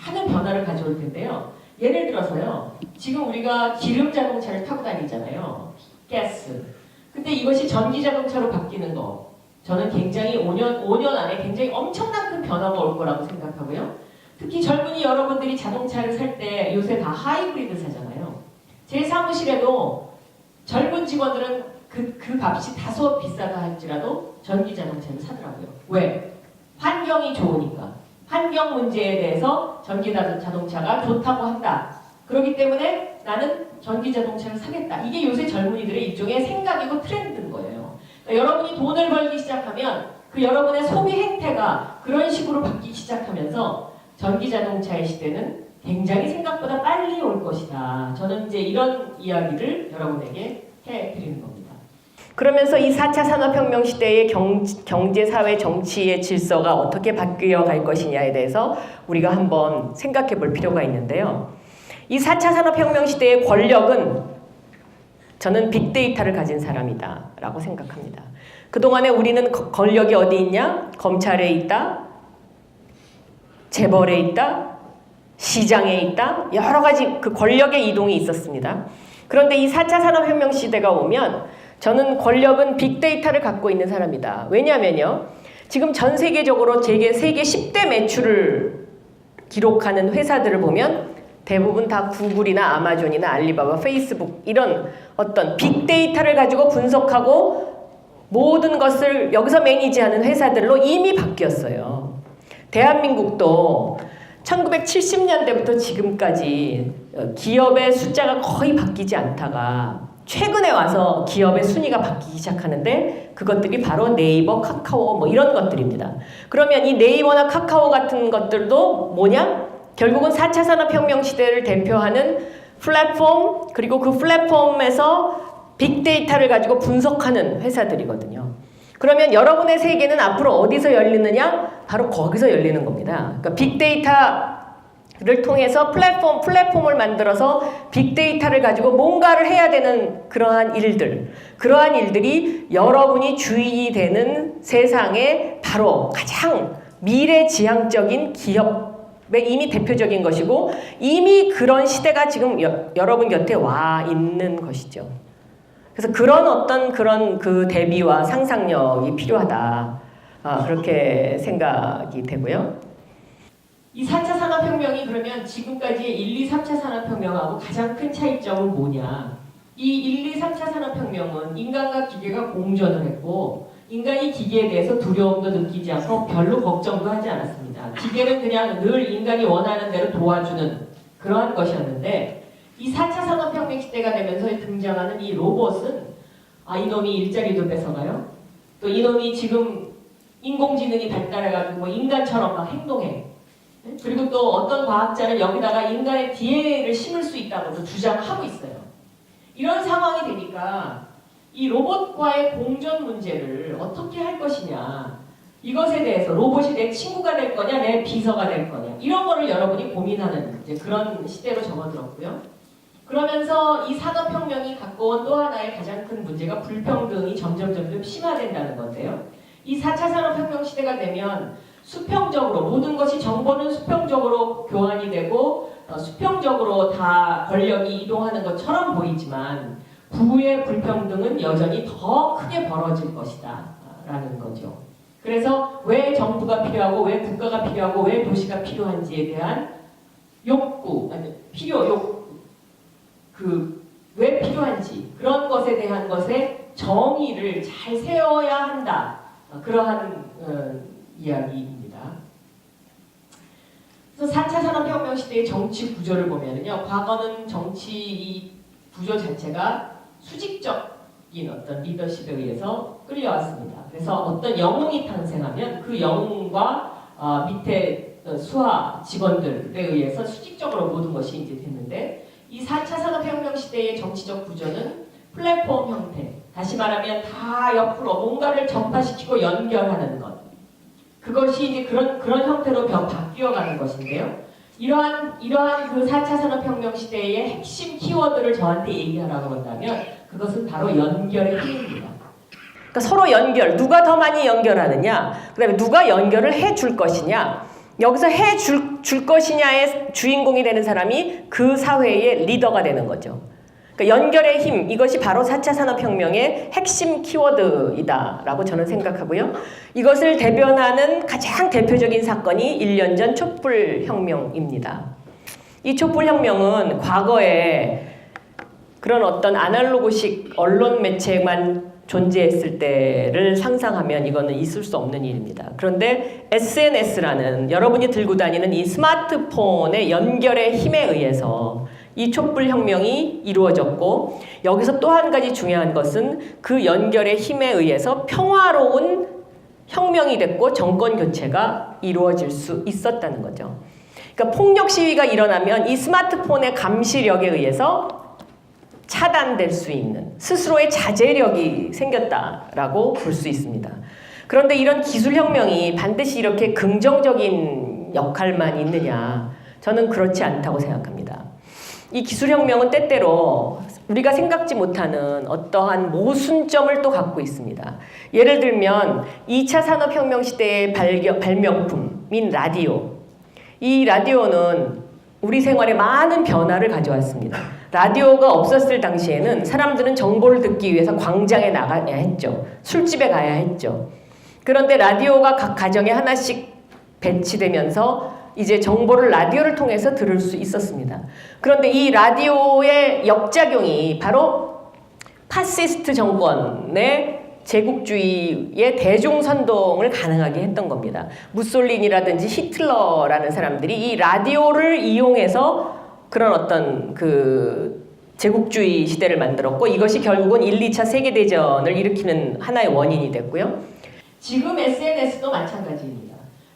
Speaker 1: 많은 변화를 가져올 텐데요. 예를 들어서요. 지금 우리가 기름 자동차를 타고 다니잖아요. 가스. 근데 이것이 전기 자동차로 바뀌는 거. 저는 굉장히 5년 안에 굉장히 엄청난 큰 변화가 올 거라고 생각하고요. 특히 젊은이 여러분들이 자동차를 살 때 요새 다 하이브리드 사잖아요. 제 사무실에도 젊은 직원들은 그 값이 다소 비싸다 할지라도 전기 자동차를 사더라고요. 왜? 환경이 좋으니까. 환경 문제에 대해서 전기 자동차가 좋다고 한다. 그렇기 때문에 나는 전기 자동차를 사겠다. 이게 요새 젊은이들의 일종의 생각이고 트렌드인 거예요. 그러니까 여러분이 돈을 벌기 시작하면 그 여러분의 소비 행태가 그런 식으로 바뀌기 시작하면서 전기 자동차의 시대는 굉장히 생각보다 빨리 올 것이다. 저는 이제 이런 이야기를 여러분에게 해드리는 겁니다. 그러면서 이 4차 산업혁명 시대의 경제, 사회, 정치의 질서가 어떻게 바뀌어 갈 것이냐에 대해서 우리가 한번 생각해 볼 필요가 있는데요. 이 4차 산업혁명 시대의 권력은 저는 빅데이터를 가진 사람이다 라고 생각합니다. 그동안에 우리는 권력이 어디 있냐? 검찰에 있다, 재벌에 있다, 시장에 있다, 여러 가지 그 권력의 이동이 있었습니다. 그런데 이 4차 산업혁명 시대가 오면 저는 권력은 빅데이터를 갖고 있는 사람이다. 왜냐하면요. 지금 전 세계적으로 세계 10대 매출을 기록하는 회사들을 보면 대부분 다 구글이나 아마존이나 알리바바, 페이스북 이런 어떤 빅데이터를 가지고 분석하고 모든 것을 여기서 매니지하는 회사들로 이미 바뀌었어요. 대한민국도 1970년대부터 지금까지 기업의 숫자가 거의 바뀌지 않다가 최근에 와서 기업의 순위가 바뀌기 시작하는데 그것들이 바로 네이버, 카카오 뭐 이런 것들입니다. 그러면 이 네이버나 카카오 같은 것들도 뭐냐? 결국은 4차 산업혁명 시대를 대표하는 플랫폼, 그리고 그 플랫폼에서 빅데이터를 가지고 분석하는 회사들이거든요. 그러면 여러분의 세계는 앞으로 어디서 열리느냐? 바로 거기서 열리는 겁니다. 그러니까 빅데이터를 통해서 플랫폼을 만들어서 빅데이터를 가지고 뭔가를 해야 되는 그러한 일들이 여러분이 주인이 되는 세상의 바로 가장 미래지향적인 기업의 이미 대표적인 것이고 이미 그런 시대가 지금 여러분 곁에 와 있는 것이죠. 그래서 그런 그 대비와 상상력이 필요하다. 그렇게 생각이 되고요. 이 4차 산업혁명이 그러면 지금까지의 1, 2, 3차 산업혁명하고 가장 큰 차이점은 뭐냐? 이 1, 2, 3차 산업혁명은 인간과 기계가 공존을 했고 인간이 기계에 대해서 두려움도 느끼지 않고 별로 걱정도 하지 않았습니다. 기계는 그냥 늘 인간이 원하는 대로 도와주는 그러한 것이었는데 이 4차 산업혁명 시대가 되면서 등장하는 이 로봇은 이놈이 일자리도 뺏어가요. 또 이놈이 지금 인공지능이 발달해가지고 뭐 인간처럼 막 행동해. 그리고 또 어떤 과학자는 여기다가 인간의 DNA를 심을 수 있다고도 주장하고 있어요. 이런 상황이 되니까 이 로봇과의 공존 문제를 어떻게 할 것이냐, 이것에 대해서 로봇이 내 친구가 될 거냐, 내 비서가 될 거냐, 이런 거를 여러분이 고민하는 이제 그런 시대로 접어들었고요. 그러면서 이 산업혁명이 갖고 온 또 하나의 가장 큰 문제가 불평등이 점점 심화된다는 건데요. 이 4차 산업혁명 시대가 되면 수평적으로 모든 것이 정보는 수평적으로 교환이 되고 수평적으로 다 권력이 이동하는 것처럼 보이지만 부의 불평등은 여전히 더 크게 벌어질 것이다 라는 거죠. 그래서 왜 정부가 필요하고 왜 국가가 필요하고 왜 도시가 필요한지에 대한 왜 필요한지 그런 것에 대한 것의 정의를 잘 세워야 한다. 그러한 이야기입니다. 그래서 4차 산업혁명 시대의 정치 구조를 보면은요, 과거는 정치 구조 자체가 수직적인 어떤 리더십에 의해서 끌려왔습니다. 그래서 어떤 영웅이 탄생하면 그 영웅과 밑에 수하 직원들에 의해서 수직적으로 모든 것이 이제 됐는데 이 4차 산업혁명 시대의 정치적 구조는 플랫폼 형태, 다시 말하면 다 옆으로 뭔가를 전파시키고 연결하는 것. 그것이 이제 그런 형태로 바뀌어가는 것인데요. 이러한 그 4차 산업혁명 시대의 핵심 키워드를 저한테 얘기하라고 한다면 그것은 바로 연결의 힘입니다. 그러니까 서로 연결, 누가 더 많이 연결하느냐, 그 다음에 누가 연결을 해줄 것이냐, 여기서 해줄 것이냐의 주인공이 되는 사람이 그 사회의 리더가 되는 거죠. 그러니까 연결의 힘, 이것이 바로 4차 산업혁명의 핵심 키워드이다라고 저는 생각하고요. 이것을 대변하는 가장 대표적인 사건이 1년 전 촛불혁명입니다. 이 촛불혁명은 과거에 그런 어떤 아날로그식 언론 매체만 존재했을 때를 상상하면 이거는 있을 수 없는 일입니다. 그런데 SNS라는 여러분이 들고 다니는 이 스마트폰의 연결의 힘에 의해서 이 촛불혁명이 이루어졌고 여기서 또 한 가지 중요한 것은 그 연결의 힘에 의해서 평화로운 혁명이 됐고 정권 교체가 이루어질 수 있었다는 거죠. 그러니까 폭력 시위가 일어나면 이 스마트폰의 감시력에 의해서 차단될 수 있는 스스로의 자제력이 생겼다라고 볼 수 있습니다. 그런데 이런 기술혁명이 반드시 이렇게 긍정적인 역할만 있느냐? 저는 그렇지 않다고 생각합니다. 이 기술혁명은 때때로 우리가 생각지 못하는 어떠한 모순점을 또 갖고 있습니다. 예를 들면 2차 산업혁명 시대의 발명품인 라디오. 이 라디오는 우리 생활에 많은 변화를 가져왔습니다. 라디오가 없었을 당시에는 사람들은 정보를 듣기 위해서 광장에 나가야 했죠. 술집에 가야 했죠. 그런데 라디오가 각 가정에 하나씩 배치되면서 이제 정보를 라디오를 통해서 들을 수 있었습니다. 그런데 이 라디오의 역작용이 바로 파시스트 정권의 제국주의의 대중선동을 가능하게 했던 겁니다. 무솔리니라든지 히틀러라는 사람들이 이 라디오를 이용해서 그런 어떤 그 제국주의 시대를 만들었고, 이것이 결국은 1, 2차 세계대전을 일으키는 하나의 원인이 됐고요. 지금 SNS도 마찬가지입니다.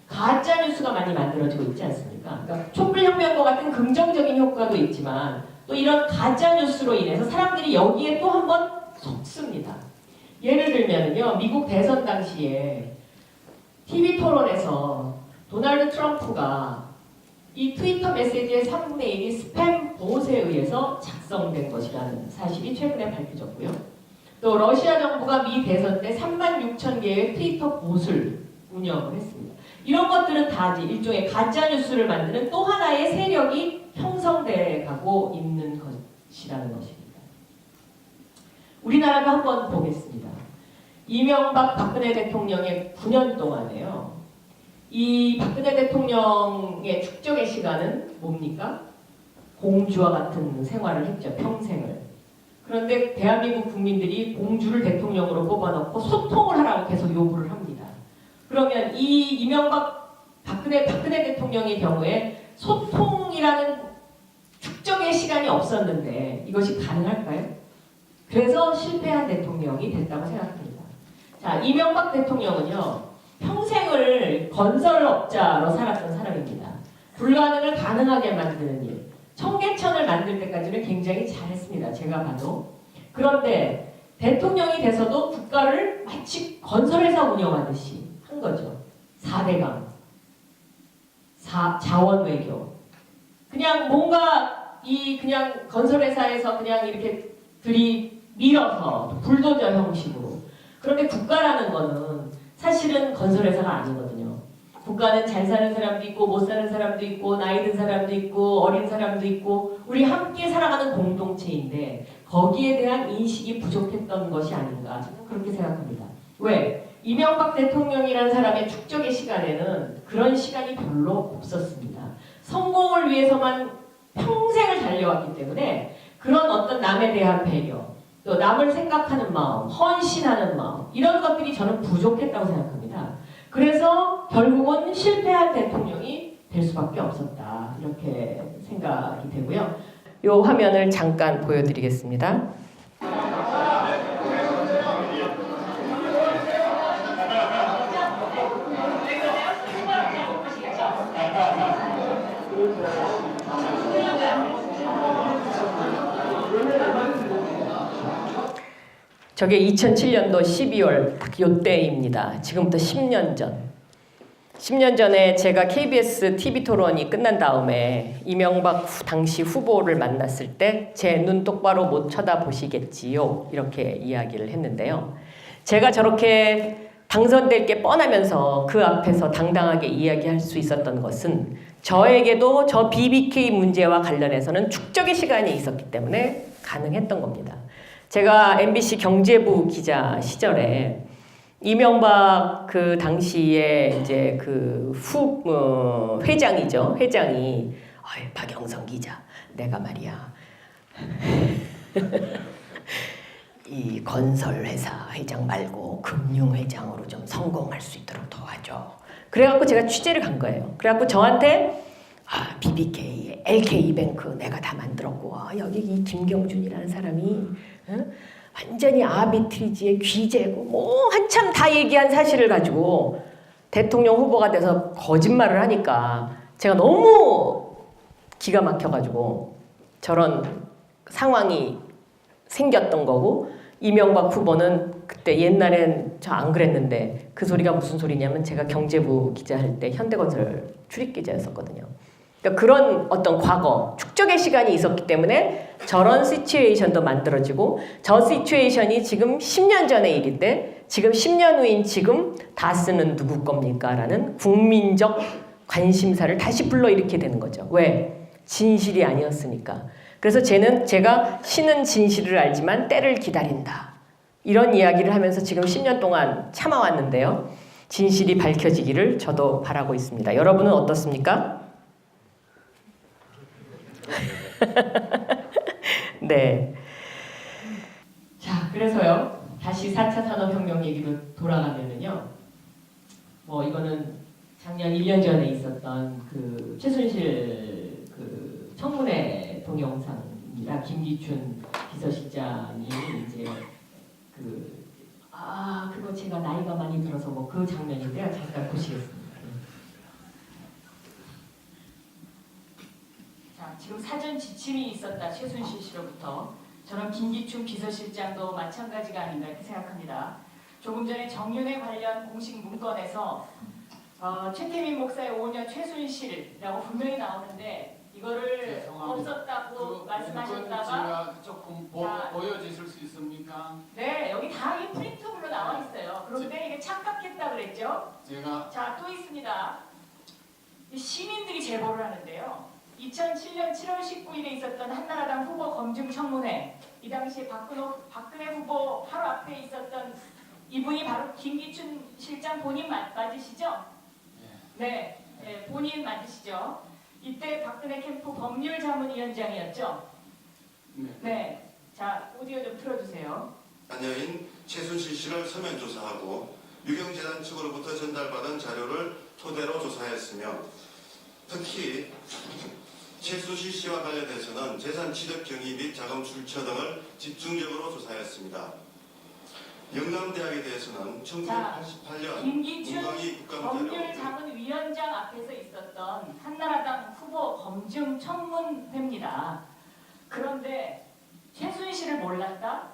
Speaker 1: 가짜뉴스가 많이 만들어지고 있지 않습니까? 그러니까 촛불혁명과 같은 긍정적인 효과도 있지만 또 이런 가짜뉴스로 인해서 사람들이 여기에 또 한 번 속습니다. 예를 들면요, 미국 대선 당시에 TV 토론에서 도널드 트럼프가 이 트위터 메시지의 3분의 1이 스팸 봇에 의해서 작성된 것이라는 사실이 최근에 밝혀졌고요. 또 러시아 정부가 미 대선 때 36,000개의 트위터 봇을 운영을 했습니다. 이런 것들은 다 일종의 가짜뉴스를 만드는 또 하나의 세력이 형성돼 가고 있는 것이라는 것입니다. 우리나라도 한번 보겠습니다. 이명박 박근혜 대통령의 9년 동안에요. 이 박근혜 대통령의 축적의 시간은 뭡니까? 공주와 같은 생활을 했죠. 평생을. 그런데 대한민국 국민들이 공주를 대통령으로 뽑아놓고 소통을 하라고 계속 요구를 합니다. 그러면 이 이명박 박근혜 대통령의 경우에 소통이라는 축적의 시간이 없었는데 이것이 가능할까요? 그래서 실패한 대통령이 됐다고 생각합니다. 자, 이명박 대통령은요, 평생을 건설업자로 살았던 사람입니다. 불가능을 가능하게 만드는 일, 청계천을 만들 때까지는 굉장히 잘했습니다. 제가 봐도. 그런데 대통령이 돼서도 국가를 마치 건설회사 운영하듯이 한 거죠. 4대강, 자원 외교. 그냥 뭔가 그냥 건설회사에서 그냥 이렇게 밀어서 불도저 형식으로. 그런데 국가라는 거는 사실은 건설회사가 아니거든요. 국가는 잘 사는 사람도 있고 못 사는 사람도 있고 나이 든 사람도 있고 어린 사람도 있고 우리 함께 살아가는 공동체인데 거기에 대한 인식이 부족했던 것이 아닌가, 저는 그렇게 생각합니다. 왜? 이명박 대통령이라는 사람의 축적의 시간에는 그런 시간이 별로 없었습니다. 성공을 위해서만 평생을 달려왔기 때문에 그런 어떤 남에 대한 배려, 또 남을 생각하는 마음, 헌신하는 마음, 이런 것들이 저는 부족했다고 생각합니다. 그래서 결국은 실패한 대통령이 될 수밖에 없었다, 이렇게 생각이 되고요. 이 화면을 잠깐 보여드리겠습니다. 저게 2007년도 12월 딱 요때입니다. 지금부터 10년 전. 10년 전에 제가 KBS TV 토론이 끝난 다음에 이명박 당시 후보를 만났을 때 제 눈 똑바로 못 쳐다보시겠지요, 이렇게 이야기를 했는데요. 제가 저렇게 당선될 게 뻔하면서 그 앞에서 당당하게 이야기할 수 있었던 것은 저에게도 저 BBK 문제와 관련해서는 축적의 시간이 있었기 때문에 가능했던 겁니다. 제가 MBC 경제부 기자 시절에 이명박 그 당시에 이제 그 회장이죠. 회장이 박영선 기자, 내가 말이야 이 건설회사 회장 말고 금융회장으로 좀 성공할 수 있도록 도와줘. 그래갖고 제가 취재를 간 거예요. 그래갖고 저한테 BBK, LK뱅크 내가 다 만들었고 여기 이 김경준이라는 사람이 완전히 아비트리지의 귀재고 뭐 한참 다 얘기한 사실을 가지고 대통령 후보가 돼서 거짓말을 하니까 제가 너무 기가 막혀가지고 저런 상황이 생겼던 거고, 이명박 후보는 그때 옛날엔 저 안 그랬는데 그 소리가 무슨 소리냐면 제가 경제부 기자할 때 현대건설 출입기자였었거든요. 그러니까 그런 어떤 과거 축적의 시간이 있었기 때문에 저런 시츄에이션도 만들어지고, 저 시츄에이션이 지금 10년 전의 일인데 지금 10년 후인 지금 다스는 누구 겁니까? 라는 국민적 관심사를 다시 불러일으키게 되는 거죠. 왜? 진실이 아니었으니까. 그래서 제가 신은 진실을 알지만 때를 기다린다, 이런 이야기를 하면서 지금 10년 동안 참아왔는데요. 진실이 밝혀지기를 저도 바라고 있습니다. 여러분은 어떻습니까? 네. 자, 그래서요. 다시 4차 산업혁명 얘기로 돌아가면은요. 뭐 이거는 작년 1년 전에 있었던 그 최순실 그 청문회 동영상입니다. 김기춘 비서실장이 이제 그거 제가 나이가 많이 들어서 뭐 그 장면인데요. 잠깐 보시겠습니다. 자, 지금 사전 지침이 있었다. 최순실 씨로부터. 저는 김기춘 비서실장도 마찬가지가 아닌가 이렇게 생각합니다. 조금 전에 정윤회 관련 공식 문건에서 최태민 목사의 5년 최순실이라고 분명히 나오는데 이거를
Speaker 6: 죄송합니다.
Speaker 1: 없었다고 말씀하셨다가
Speaker 6: 제가 조금
Speaker 1: 자,
Speaker 6: 보여주실 수 있습니까?
Speaker 1: 네 여기 다 이게 프린트블로 나와 있어요. 그런데 이게 착각했다 그랬죠?
Speaker 6: 제가
Speaker 1: 자 또 있습니다. 이 시민들이 제보를 하는데요. 2007년 7월 19일에 있었던 한나라당 후보 검증 청문회 이 당시에 박근혜 후보 바로 앞에 있었던 이분이 바로 김기춘 실장 본인 맞으시죠? 네, 네 본인 맞으시죠? 이때 박근혜 캠프 법률자문위원장이었죠? 네, 자 오디오 좀 틀어주세요.
Speaker 7: 자녀인 최순실 씨를 서면 조사하고 유경재단 측으로부터 전달받은 자료를 토대로 조사했으며 특히 최순실 씨와 관련해서는 재산 취득 경위 및 자금 출처 등을 집중적으로 조사했습니다. 영남대학에 대해서는 1988년
Speaker 1: 김기춘
Speaker 7: 문광희 국감자료
Speaker 1: 법률자문위원장 앞에서 있었던 한나라당 후보 검증 청문회입니다. 그런데 최순실을 몰랐다?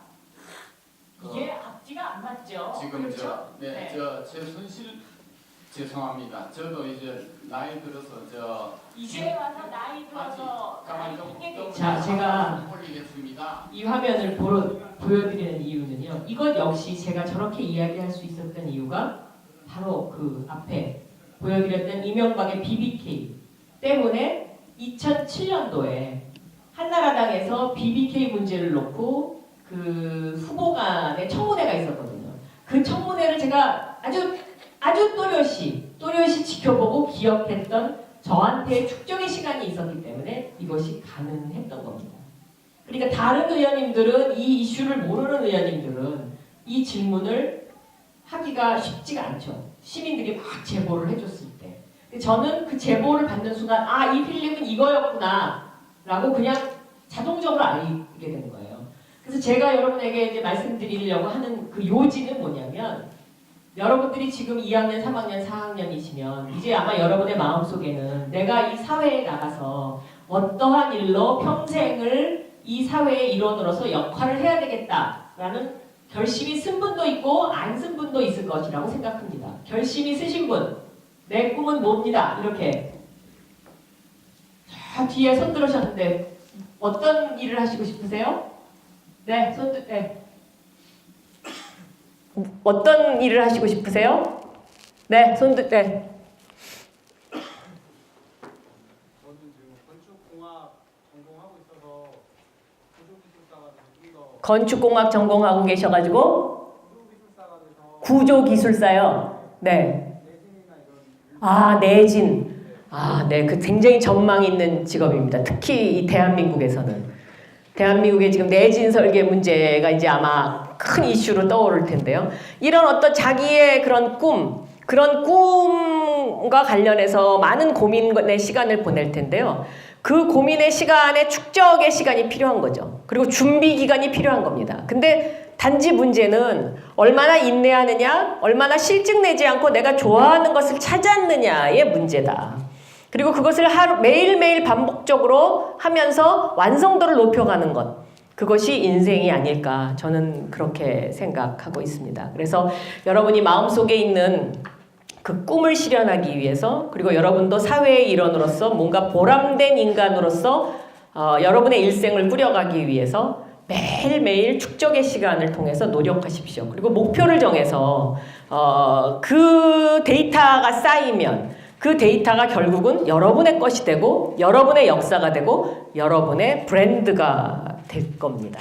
Speaker 1: 이게 앞뒤가 안 맞죠?
Speaker 6: 지금
Speaker 1: 그렇죠?
Speaker 6: 저 최순실 죄송합니다. 저도 이제 나이 들어서
Speaker 1: 이제 와서 나이 들어서
Speaker 6: 가만 좀
Speaker 1: 자, 제가
Speaker 6: 올리겠습니다.
Speaker 1: 이 화면을 보여드리는 이유는요. 이것 역시 제가 저렇게 이야기할 수 있었던 이유가 바로 그 앞에 보여드렸던 이명박의 BBK 때문에 2007년도에 한나라당에서 BBK 문제를 놓고 그 후보 간의 청문회가 있었거든요. 그 청문회를 제가 아주 또렷이 지켜보고 기억했던 저한테 축적의 시간이 있었기 때문에 이것이 가능했던 겁니다. 그러니까 다른 의원님들은 이 이슈를 모르는 의원님들은 이 질문을 하기가 쉽지가 않죠. 시민들이 막 제보를 해줬을 때. 저는 그 제보를 받는 순간 이 필름은 이거였구나 라고 그냥 자동적으로 알게 되는 거예요. 그래서 제가 여러분에게 이제 말씀드리려고 하는 그 요지는 뭐냐면 여러분들이 지금 2학년, 3학년, 4학년이시면 이제 아마 여러분의 마음속에는 내가 이 사회에 나가서 어떠한 일로 평생을 이 사회의 일원으로서 역할을 해야 되겠다라는 결심이 쓴 분도 있고 안 쓴 분도 있을 것이라고 생각합니다. 결심이 쓰신 분, 내 꿈은 뭡니다. 이렇게 저 뒤에 손 들으셨는데 어떤 일을 하시고 싶으세요? 네, 네. 어떤 일을 하시고 싶으세요? 네, 네.
Speaker 2: 저는 지금 건축공학 전공하고 있어서 구조기술사가 돼서 좀더
Speaker 1: 건축공학 전공하고 계셔가지고
Speaker 2: 구조기술사가 돼서
Speaker 1: 구조기술사요. 네.
Speaker 2: 내신이나 이런
Speaker 1: 내진. 네, 그 굉장히 전망 있는 직업입니다. 특히 이 대한민국에서는. 대한민국의 지금 내진 설계 문제가 이제 아마 큰 이슈로 떠오를 텐데요. 이런 어떤 자기의 그런 꿈과 관련해서 많은 고민의 시간을 보낼 텐데요. 그 고민의 시간에 축적의 시간이 필요한 거죠. 그리고 준비 기간이 필요한 겁니다. 근데 단지 문제는 얼마나 인내하느냐, 얼마나 실증 내지 않고 내가 좋아하는 것을 찾았느냐의 문제다. 그리고 그것을 매일매일 반복적으로 하면서 완성도를 높여가는 것. 그것이 인생이 아닐까 저는 그렇게 생각하고 있습니다. 그래서 여러분이 마음속에 있는 그 꿈을 실현하기 위해서 그리고 여러분도 사회의 일원으로서 뭔가 보람된 인간으로서 여러분의 일생을 꾸려가기 위해서 매일매일 축적의 시간을 통해서 노력하십시오. 그리고 목표를 정해서 그 데이터가 쌓이면 그 데이터가 결국은 여러분의 것이 되고 여러분의 역사가 되고 여러분의 브랜드가 될 겁니다.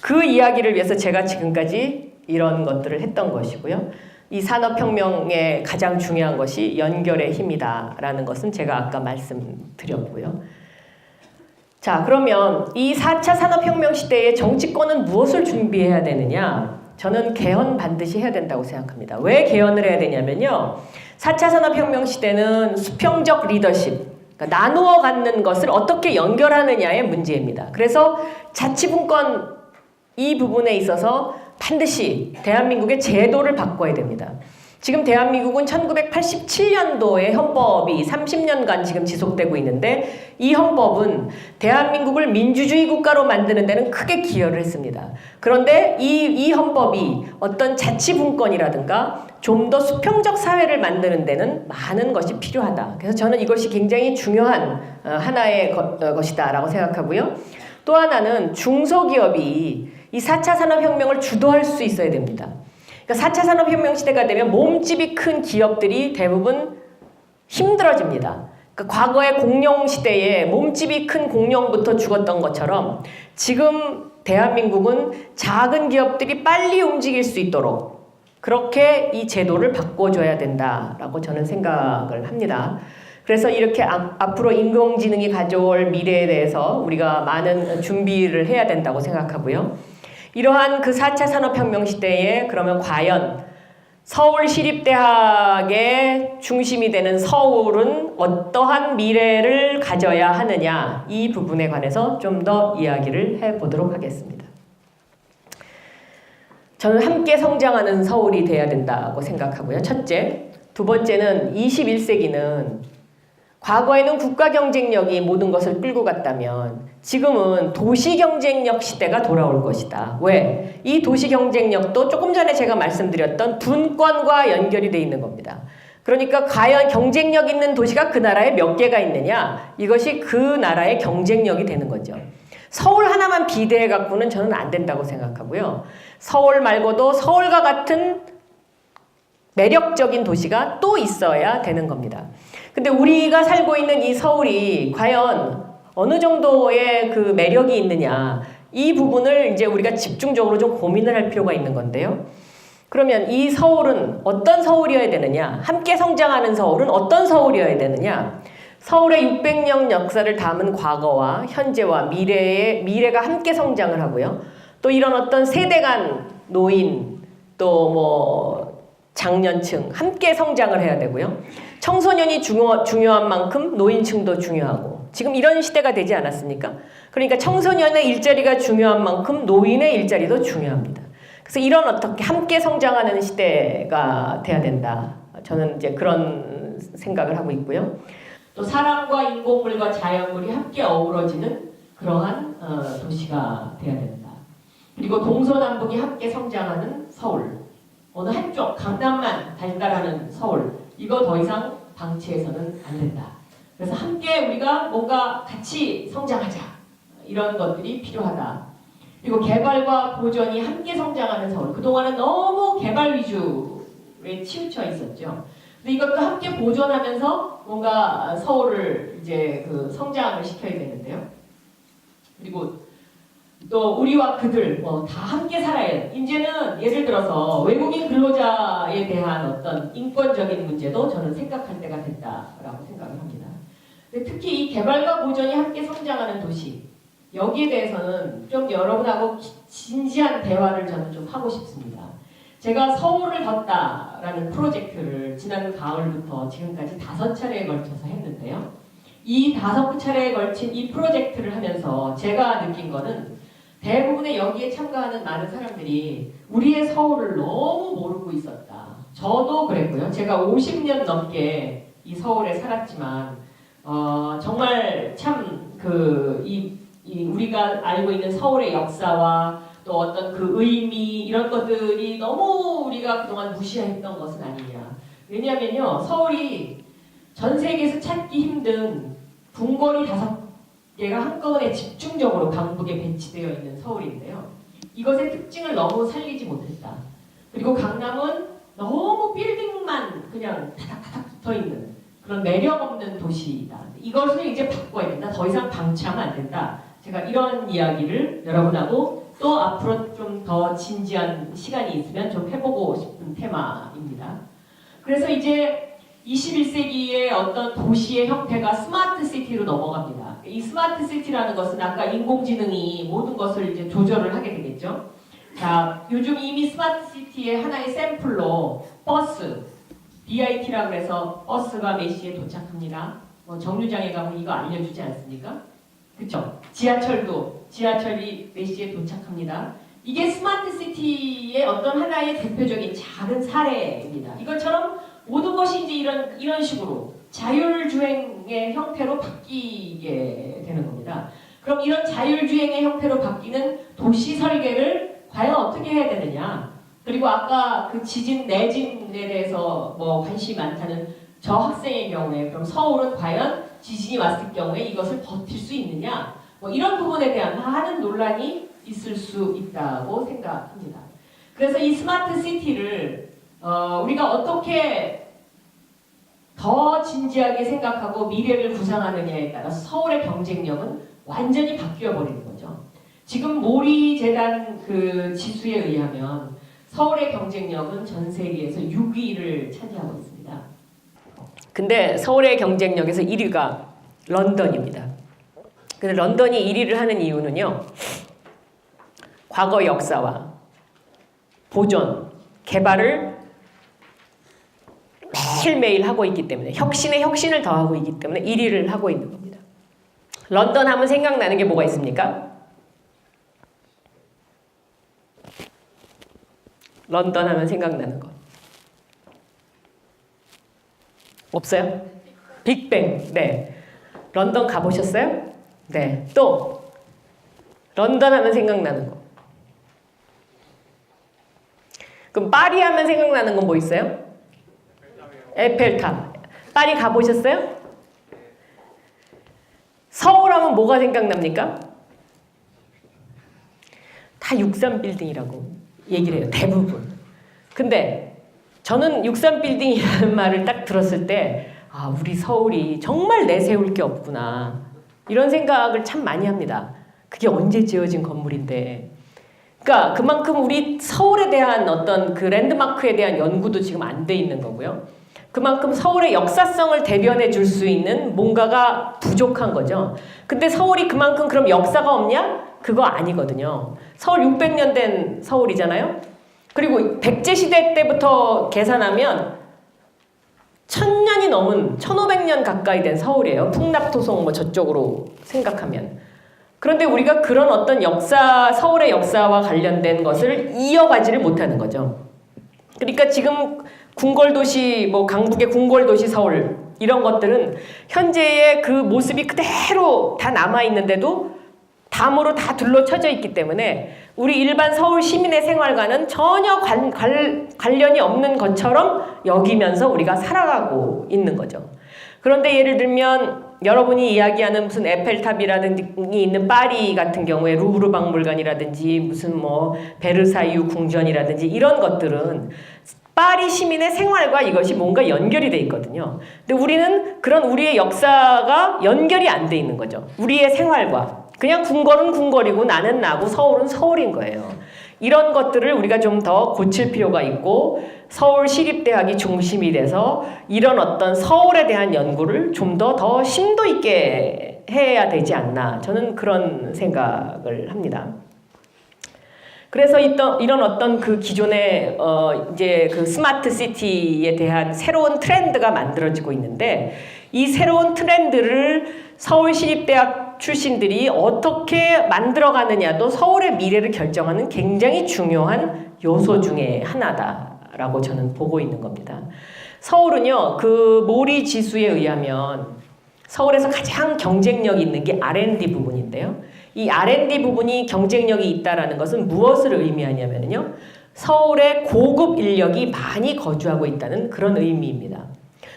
Speaker 1: 그 이야기를 위해서 제가 지금까지 이런 것들을 했던 것이고요. 이 산업혁명의 가장 중요한 것이 연결의 힘이다라는 것은 제가 아까 말씀드렸고요. 자, 그러면 이 4차 산업혁명 시대에 정치권은 무엇을 준비해야 되느냐? 저는 개헌 반드시 해야 된다고 생각합니다. 왜 개헌을 해야 되냐면요. 4차 산업혁명 시대는 수평적 리더십, 그러니까 나누어 갖는 것을 어떻게 연결하느냐의 문제입니다. 그래서 자치분권 이 부분에 있어서 반드시 대한민국의 제도를 바꿔야 됩니다. 지금 대한민국은 1987년도에 헌법이 30년간 지금 지속되고 있는데 이 헌법은 대한민국을 민주주의 국가로 만드는 데는 크게 기여를 했습니다. 그런데 이 헌법이 어떤 자치분권이라든가 좀 더 수평적 사회를 만드는 데는 많은 것이 필요하다. 그래서 저는 이것이 굉장히 중요한 하나의 것이다라고 생각하고요. 또 하나는 중소기업이 이 4차 산업혁명을 주도할 수 있어야 됩니다. 그러니까 4차 산업혁명 시대가 되면 몸집이 큰 기업들이 대부분 힘들어집니다. 그러니까 과거의 공룡 시대에 몸집이 큰 공룡부터 죽었던 것처럼 지금 대한민국은 작은 기업들이 빨리 움직일 수 있도록 그렇게 이 제도를 바꿔줘야 된다라고 저는 생각을 합니다. 그래서 이렇게 앞으로 인공지능이 가져올 미래에 대해서 우리가 많은 준비를 해야 된다고 생각하고요. 이러한 그 4차 산업혁명 시대에 그러면 과연 서울시립대학의 중심이 되는 서울은 어떠한 미래를 가져야 하느냐 이 부분에 관해서 좀 더 이야기를 해보도록 하겠습니다. 저는 함께 성장하는 서울이 돼야 된다고 생각하고요. 첫째. 두 번째는 21세기는 과거에는 국가 경쟁력이 모든 것을 끌고 갔다면 지금은 도시 경쟁력 시대가 돌아올 것이다. 왜? 이 도시 경쟁력도 조금 전에 제가 말씀드렸던 분권과 연결이 돼 있는 겁니다. 그러니까 과연 경쟁력 있는 도시가 그 나라에 몇 개가 있느냐? 이것이 그 나라의 경쟁력이 되는 거죠. 서울 하나만 비대해 갖고는 저는 안 된다고 생각하고요. 서울 말고도 서울과 같은 매력적인 도시가 또 있어야 되는 겁니다. 근데 우리가 살고 있는 이 서울이 과연 어느 정도의 그 매력이 있느냐 이 부분을 이제 우리가 집중적으로 좀 고민을 할 필요가 있는 건데요. 그러면 이 서울은 어떤 서울이어야 되느냐? 함께 성장하는 서울은 어떤 서울이어야 되느냐? 서울의 600년 역사를 담은 과거와 현재와 미래가 함께 성장을 하고요. 또 이런 어떤 세대 간 노인 또 뭐 장년층 함께 성장을 해야 되고요. 청소년이 중요한 만큼 노인층도 중요하고 지금 이런 시대가 되지 않았습니까? 그러니까 청소년의 일자리가 중요한 만큼 노인의 일자리도 중요합니다. 그래서 이런 어떻게 함께 성장하는 시대가 돼야 된다. 저는 이제 그런 생각을 하고 있고요. 또 사람과 인공물과 자연물이 함께 어우러지는 그러한 도시가 돼야 된다. 그리고 동서남북이 함께 성장하는 서울. 어느 한쪽 강남만 발달하는 서울. 이거 더 이상 방치해서는 안 된다. 그래서 함께 우리가 뭔가 같이 성장하자. 이런 것들이 필요하다. 그리고 개발과 보존이 함께 성장하는 서울. 그동안은 너무 개발 위주에 치우쳐 있었죠. 근데 이것도 함께 보존하면서 뭔가 서울을 이제 그 성장을 시켜야 되는데요. 그리고 또 우리와 그들 다 함께 살아야 해. 이제는 예를 들어서 외국인 근로자에 대한 어떤 인권적인 문제도 저는 생각할 때가 됐다라고 생각을 합니다. 근데 특히 이 개발과 보존이 함께 성장하는 도시 여기에 대해서는 좀 여러분하고 진지한 대화를 저는 좀 하고 싶습니다. 제가 서울을 걷다라는 프로젝트를 지난 가을부터 지금까지 5차례에 걸쳐서 했는데요. 이 5차례에 걸친 이 프로젝트를 하면서 제가 느낀 거는 대부분의 여기에 참가하는 많은 사람들이 우리의 서울을 너무 모르고 있었다. 저도 그랬고요. 제가 50년 넘게 이 서울에 살았지만 정말 참 우리가 알고 있는 서울의 역사와 또 어떤 그 의미 이런 것들이 너무 우리가 그동안 무시했던 것은 아니냐. 왜냐하면요. 서울이 전 세계에서 찾기 힘든 궁궐이 5개가 한꺼번에 집중적으로 강북에 배치되어 있는 서울인데요. 이것의 특징을 너무 살리지 못했다. 그리고 강남은 너무 빌딩만 그냥 타닥타닥 붙어있는 그런 매력 없는 도시이다. 이것을 이제 바꿔야 된다. 더 이상 방치하면 안 된다. 제가 이런 이야기를 여러분하고 또 앞으로 좀 더 진지한 시간이 있으면 좀 해보고 싶은 테마입니다. 그래서 이제 21세기의 어떤 도시의 형태가 스마트 시티로 넘어갑니다. 이 스마트 시티라는 것은 아까 인공지능이 모든 것을 이제 조절을 하게 되겠죠. 자, 요즘 이미 스마트 시티의 하나의 샘플로 버스, BIT라고 해서 버스가 몇 시에 도착합니다. 뭐 정류장에 가면 이거 알려주지 않습니까? 그쵸? 지하철도 지하철이 몇 시에 도착합니다. 이게 스마트 시티의 어떤 하나의 대표적인 작은 사례입니다. 이것처럼 모든 것이 이제 이런 식으로 자율주행의 형태로 바뀌게 되는 겁니다. 그럼 이런 자율주행의 형태로 바뀌는 도시 설계를 과연 어떻게 해야 되느냐? 그리고 아까 그 지진, 내진에 대해서 뭐 관심이 많다는 저 학생의 경우에 그럼 서울은 과연 지진이 왔을 경우에 이것을 버틸 수 있느냐? 뭐 이런 부분에 대한 많은 논란이 있을 수 있다고 생각합니다. 그래서 이 스마트 시티를 우리가 어떻게 더 진지하게 생각하고 미래를 구상하느냐에 따라서 서울의 경쟁력은 완전히 바뀌어 버리는 거죠. 지금 모리재단 그 지수에 의하면 서울의 경쟁력은 전 세계에서 6위를 차지하고 있습니다. 근데 서울의 경쟁력에서 1위가 런던입니다. 근데 런던이 1위를 하는 이유는요. 과거 역사와 보존, 개발을 매일매일 하고 있기 때문에 혁신에 혁신을 더하고 있기 때문에 1위를 하고 있는 겁니다. 런던 하면 생각나는 게 뭐가 있습니까? 런던 하면 생각나는 것. 없어요? 빅뱅. 네. 런던 가보셨어요? 네. 또 런던 하면 생각나는 거. 그럼 파리 하면 생각나는 건 뭐 있어요? 에펠탑. 파리 가보셨어요? 서울 하면 뭐가 생각납니까? 다 63빌딩이라고 얘기를 해요. 대부분. 근데 저는 63빌딩이라는 말을 딱 들었을 때 아, 우리 서울이 정말 내세울 게 없구나. 이런 생각을 참 많이 합니다. 그게 언제 지어진 건물인데. 그러니까 그만큼 우리 서울에 대한 어떤 그 랜드마크에 대한 연구도 지금 안 돼 있는 거고요. 그만큼 서울의 역사성을 대변해 줄 수 있는 뭔가가 부족한 거죠. 근데 서울이 그만큼 그럼 역사가 없냐? 그거 아니거든요. 서울 600년 된 서울이잖아요. 그리고 백제시대 때부터 계산하면 1000년이 넘은 1500년 가까이 된 서울이에요. 풍납토송 뭐 저쪽으로 생각하면. 그런데 우리가 그런 어떤 역사, 서울의 역사와 관련된 것을 이어가지를 못하는 거죠. 그러니까 지금 궁궐도시, 뭐 강북의 궁궐도시 서울 이런 것들은 현재의 그 모습이 그대로 다 남아있는데도 담으로 다 둘러쳐져 있기 때문에 우리 일반 서울 시민의 생활과는 전혀 관련이 없는 것처럼 여기면서 우리가 살아가고 있는 거죠. 그런데 예를 들면 여러분이 이야기하는 무슨 에펠탑이라든지 있는 파리 같은 경우에 루브르 박물관이라든지 무슨 뭐 베르사유 궁전이라든지 이런 것들은 파리 시민의 생활과 이것이 뭔가 연결이 돼 있거든요. 근데 우리는 그런 우리의 역사가 연결이 안 돼 있는 거죠. 우리의 생활과. 그냥 궁궐은 궁궐이고 나는 나고 서울은 서울인 거예요. 이런 것들을 우리가 좀 더 고칠 필요가 있고 서울시립대학이 중심이 돼서 이런 어떤 서울에 대한 연구를 좀 더 심도 있게 해야 되지 않나. 저는 그런 생각을 합니다. 그래서 이런 어떤 그 기존의 이제 그 스마트 시티에 대한 새로운 트렌드가 만들어지고 있는데 이 새로운 트렌드를 서울시립대학 출신들이 어떻게 만들어가느냐도 서울의 미래를 결정하는 굉장히 중요한 요소 중에 하나다라고 저는 보고 있는 겁니다. 서울은요, 그 모리 지수에 의하면 서울에서 가장 경쟁력이 있는 게 R&D 부분인데요. 이 R&D 부분이 경쟁력이 있다라는 것은 무엇을 의미하냐면요. 서울에 고급 인력이 많이 거주하고 있다는 그런 의미입니다.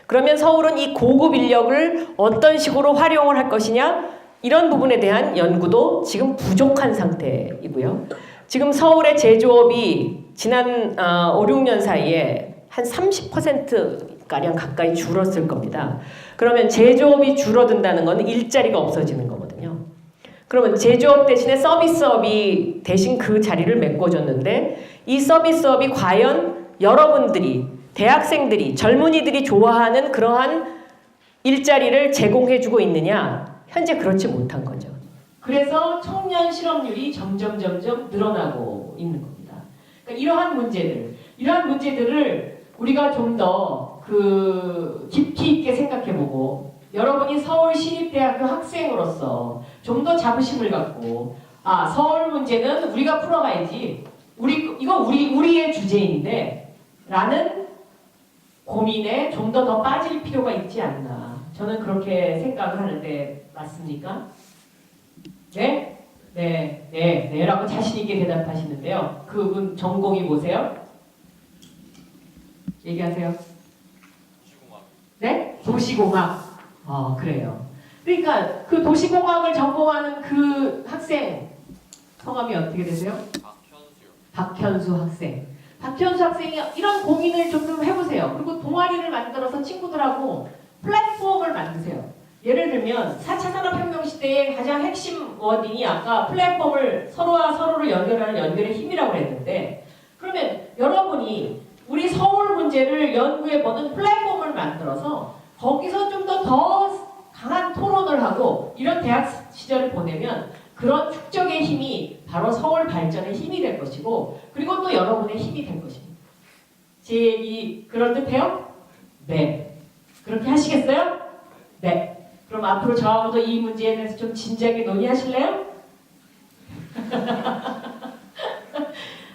Speaker 1: 그러면 서울은 이 고급 인력을 어떤 식으로 활용을 할 것이냐? 이런 부분에 대한 연구도 지금 부족한 상태이고요. 지금 서울의 제조업이 지난 5, 6년 사이에 한 30%가량 가까이 줄었을 겁니다. 그러면 제조업이 줄어든다는 건 일자리가 없어지는 거거든요. 그러면 제조업 대신에 서비스업이 대신 그 자리를 메꿔줬는데 이 서비스업이 과연 여러분들이, 대학생들이, 젊은이들이 좋아하는 그러한 일자리를 제공해주고 있느냐? 현재 그렇지 못한 거죠. 그래서 청년 실업률이 점점 늘어나고 있는 겁니다. 그러니까 이러한 문제들을 우리가 좀 더 그 깊이 있게 생각해보고 여러분이 서울시립대학교 학생으로서 좀 더 자부심을 갖고 아 서울 문제는 우리가 풀어가야지 우리의 주제인데 라는 고민에 좀 더 빠질 필요가 있지 않나 저는 그렇게 생각을 하는데 맞습니까? 네? 네 라고 자신있게 대답하시는데요. 그분 전공이 뭐세요? 얘기하세요. 네? 도시공학. 그래요. 그러니까 그 도시공학을 전공하는 그 학생 성함이 어떻게 되세요? 박현수 학생. 박현수 학생이 이런 고민을 좀 해보세요. 그리고 동아리를 만들어서 친구들하고 플랫폼을 만드세요. 예를 들면 4차 산업혁명 시대의 가장 핵심 워딩이 아까 플랫폼을 서로와 서로를 연결하는 연결의 힘이라고 했는데 그러면 여러분이 우리 서울 문제를 연구해보는 플랫폼을 만들어서 거기서 좀 더 강한 토론을 하고 이런 대학 시절을 보내면 그런 축적의 힘이 바로 서울 발전의 힘이 될 것이고 그리고 또 여러분의 힘이 될 것입니다. 제 얘기 그럴듯해요? 네. 그렇게 하시겠어요? 네. 그럼 앞으로 저하고도 이 문제에 대해서 좀 진지하게 논의하실래요?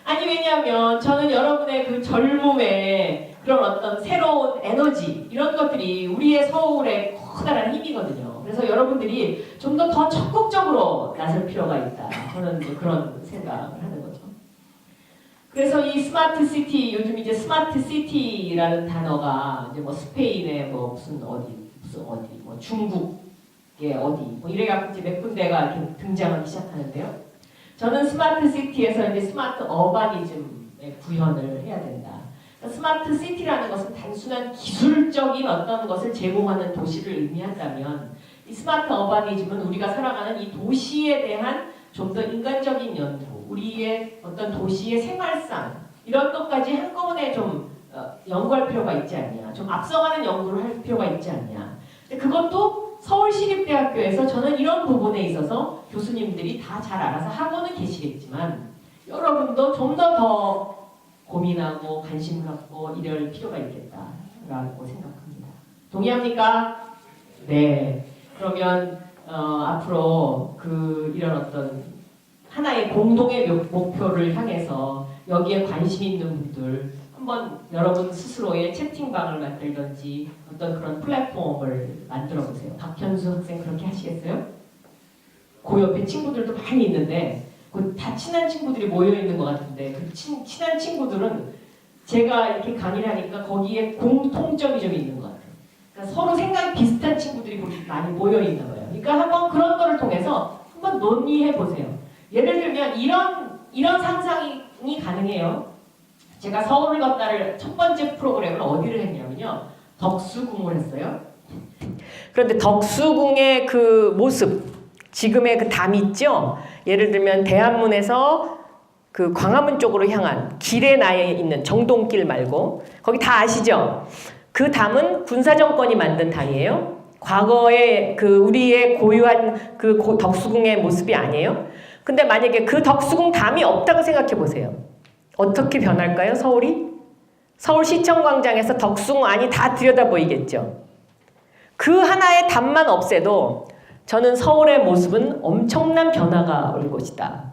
Speaker 1: 아니 왜냐하면 저는 여러분의 그 젊음의 그런 어떤 새로운 에너지 이런 것들이 우리의 서울의 커다란 힘이거든요. 그래서 여러분들이 좀 더 적극적으로 나설 필요가 있다. 저는 이제 그런 생각을 하는 거죠. 그래서 이 스마트 시티 요즘 이제 스마트 시티라는 단어가 이제 뭐 스페인의 뭐 무슨 어디 뭐 중국의 어디 뭐 이래갖고 이제 몇 군데가 이렇게 등장하기 시작하는데요. 저는 스마트 시티에서 이제 스마트 어바니즘에 구현을 해야 된다. 그러니까 스마트 시티라는 것은 단순한 기술적인 어떤 것을 제공하는 도시를 의미한다면 이 스마트 어바니즘은 우리가 살아가는 이 도시에 대한 좀 더 인간적인 연구, 우리의 어떤 도시의 생활상 이런 것까지 한꺼번에 좀 연구할 필요가 있지 않냐, 좀 앞서가는 연구를 할 필요가 있지 않냐. 근데 그것도 서울시립대학교에서 저는 이런 부분에 있어서 교수님들이 다 잘 알아서 하고는 계시겠지만 여러분도 좀 더 고민하고 관심 갖고 이럴 필요가 있겠다라고 생각합니다. 동의합니까? 네. 그러면 앞으로 이런 어떤 하나의 공동의 목표를 향해서 여기에 관심 있는 분들 한번 여러분 스스로의 채팅방을 만들든지 어떤 그런 플랫폼을 만들어 보세요. 박현수 학생 그렇게 하시겠어요? 그 옆에 친구들도 많이 있는데 다 친한 친구들이 모여 있는 것 같은데 그 친한 친구들은 제가 이렇게 강의를 하니까 거기에 공통점이 좀 있는 것 같아요. 그러니까 서로 생각이 비슷한 친구들이 많이 모여 있는 거예요. 그러니까 한번 그런 거를 통해서 한번 논의해 보세요. 예를 들면 이런 상상이 가능해요. 제가 서울을 걷다를 첫 번째 프로그램을 어디를 했냐면요. 덕수궁을 했어요. 그런데 덕수궁의 그 모습, 지금의 그 담 있죠? 예를 들면 대한문에서 그 광화문 쪽으로 향한 길에 나에 있는 정동길 말고 거기 다 아시죠? 그 담은 군사정권이 만든 담이에요. 과거에 그 우리의 고유한 그 덕수궁의 모습이 아니에요. 근데 만약에 그 덕수궁 담이 없다고 생각해 보세요. 어떻게 변할까요? 서울이? 서울시청광장에서 덕수궁 안이 다 들여다 보이겠죠. 그 하나의 담만 없애도 저는 서울의 모습은 엄청난 변화가 올 것이다.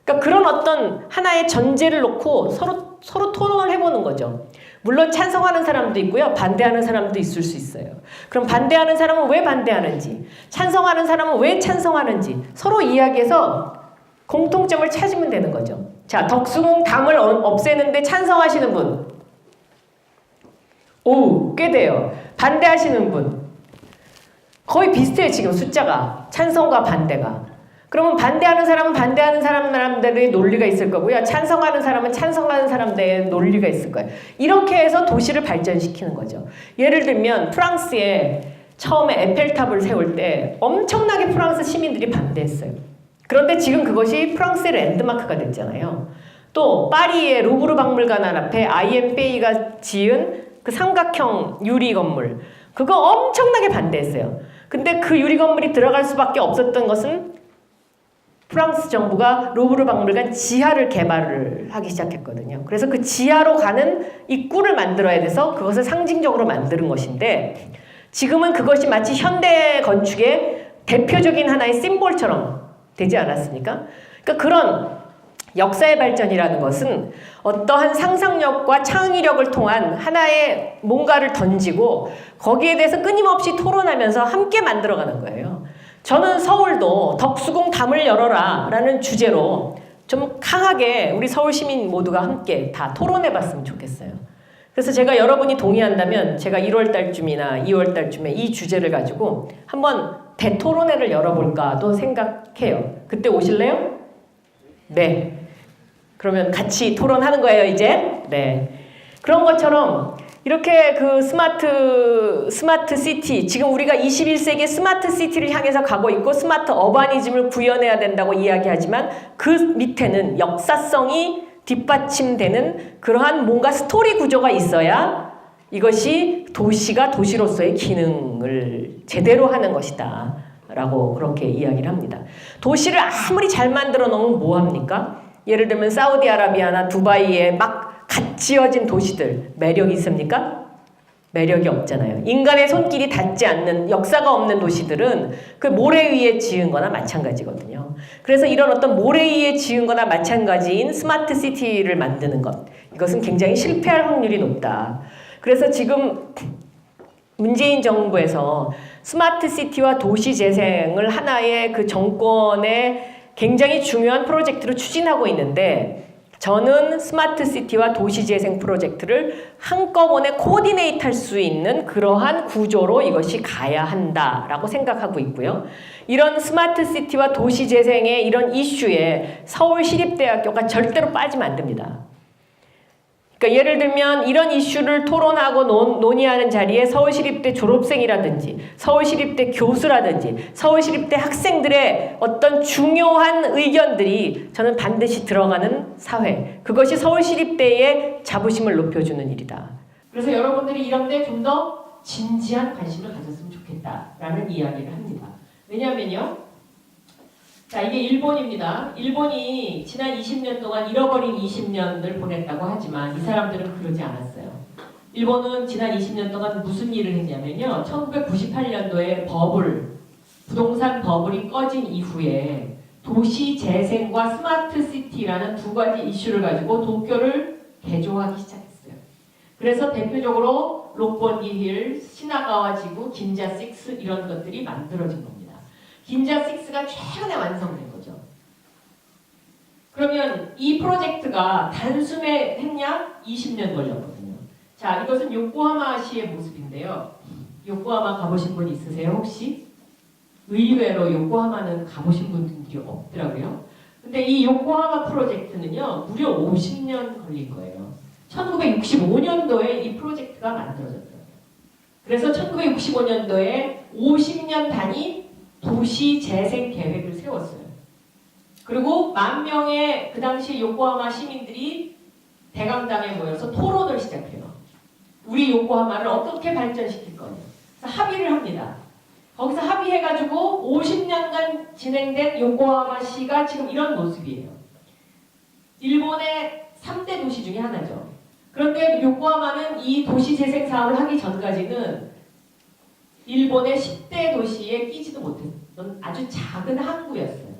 Speaker 1: 그러니까 그런 어떤 하나의 전제를 놓고 서로 토론을 해보는 거죠. 물론 찬성하는 사람도 있고요. 반대하는 사람도 있을 수 있어요. 그럼 반대하는 사람은 왜 반대하는지, 찬성하는 사람은 왜 찬성하는지 서로 이야기해서 공통점을 찾으면 되는 거죠. 자, 덕수궁 담을 없애는데 찬성하시는 분. 오, 꽤 돼요. 반대하시는 분. 거의 비슷해요, 지금 숫자가. 찬성과 반대가. 그러면 반대하는 사람은 반대하는 사람들의 논리가 있을 거고요. 찬성하는 사람은 찬성하는 사람들의 논리가 있을 거예요. 이렇게 해서 도시를 발전시키는 거죠. 예를 들면 프랑스에 처음에 에펠탑을 세울 때 엄청나게 프랑스 시민들이 반대했어요. 그런데 지금 그것이 프랑스의 랜드마크가 됐잖아요. 또 파리의 루브르 박물관 앞에 IMP가 지은 그 삼각형 유리 건물, 그거 엄청나게 반대했어요. 근데 그 유리 건물이 들어갈 수밖에 없었던 것은 프랑스 정부가 루브르 박물관 지하를 개발을 하기 시작했거든요. 그래서 그 지하로 가는 입구를 만들어야 돼서 그것을 상징적으로 만드는 것인데 지금은 그것이 마치 현대 건축의 대표적인 하나의 심볼처럼 되지 않았습니까? 그러니까 그런 역사의 발전이라는 것은 어떠한 상상력과 창의력을 통한 하나의 뭔가를 던지고 거기에 대해서 끊임없이 토론하면서 함께 만들어가는 거예요. 저는 서울도 덕수궁 담을 열어라 라는 주제로 좀 강하게 우리 서울 시민 모두가 함께 다 토론해봤으면 좋겠어요. 그래서 제가 여러분이 동의한다면 제가 1월 달쯤이나 2월 달쯤에 이 주제를 가지고 한번 대토론회를 열어볼까도 생각해요. 그때 오실래요? 네. 그러면 같이 토론하는 거예요, 이제. 네. 그런 것처럼 이렇게 그 스마트 시티, 지금 우리가 21세기 스마트 시티를 향해서 가고 있고 스마트 어바니즘을 구현해야 된다고 이야기하지만 그 밑에는 역사성이 뒷받침되는 그러한 뭔가 스토리 구조가 있어야 이것이 도시가 도시로서의 기능을 제대로 하는 것이다 라고 그렇게 이야기를 합니다. 도시를 아무리 잘 만들어 놓으면 뭐합니까? 예를 들면 사우디아라비아나 두바이에 막 갓 지어진 도시들 매력이 있습니까? 매력이 없잖아요. 인간의 손길이 닿지 않는 역사가 없는 도시들은 그 모래 위에 지은 거나 마찬가지거든요. 그래서 이런 어떤 모래 위에 지은 거나 마찬가지인 스마트 시티를 만드는 것, 이것은 굉장히 실패할 확률이 높다. 그래서 지금 문재인 정부에서 스마트 시티와 도시 재생을 하나의 그 정권의 굉장히 중요한 프로젝트로 추진하고 있는데 저는 스마트 시티와 도시 재생 프로젝트를 한꺼번에 코디네이트 할 수 있는 그러한 구조로 이것이 가야 한다라고 생각하고 있고요. 이런 스마트 시티와 도시 재생의 이런 이슈에 서울시립대학교가 절대로 빠지면 안 됩니다. 그러니까 예를 들면 이런 이슈를 토론하고 논의하는 자리에 서울시립대 졸업생이라든지 서울시립대 교수라든지 서울시립대 학생들의 어떤 중요한 의견들이 저는 반드시 들어가는 사회, 그것이 서울시립대의 자부심을 높여주는 일이다. 그래서 여러분들이 이런 데 좀 더 진지한 관심을 가졌으면 좋겠다라는 이야기를 합니다. 왜냐하면요, 자, 이게 일본입니다. 일본이 지난 20년 동안 잃어버린 20년을 보냈다고 하지만 이 사람들은 그러지 않았어요. 일본은 지난 20년 동안 무슨 일을 했냐면요. 1998년도에 부동산 버블이 꺼진 이후에 도시 재생과 스마트 시티라는 두 가지 이슈를 가지고 도쿄를 개조하기 시작했어요. 그래서 대표적으로 록본기 힐, 시나가와 지구, 긴자 6 이런 것들이 만들어진 겁니다. 긴자 6가 최근에 완성된 거죠. 그러면 이 프로젝트가 단숨에 했냐? 20년 걸렸거든요. 자, 이것은 요코하마시의 모습인데요. 요코하마 가보신 분 있으세요, 혹시? 의외로 요코하마는 가보신 분들이 없더라고요. 근데 이 요코하마 프로젝트는요, 무려 50년 걸린 거예요. 1965년도에 이 프로젝트가 만들어졌어요. 그래서 1965년도에 50년 단위 도시 재생 계획을 세웠어요. 그리고 10,000명의 그 당시 요코하마 시민들이 대강당에 모여서 토론을 시작해요. 우리 요코하마를 어떻게 발전시킬 거냐. 그래서 합의를 합니다. 거기서 합의해가지고 50년간 진행된 요코하마시가 지금 이런 모습이에요. 일본의 3대 도시 중에 하나죠. 그런데 요코하마는 이 도시 재생 사업을 하기 전까지는 일본의 10대 도시에 끼지도 못했던 아주 작은 항구였어요.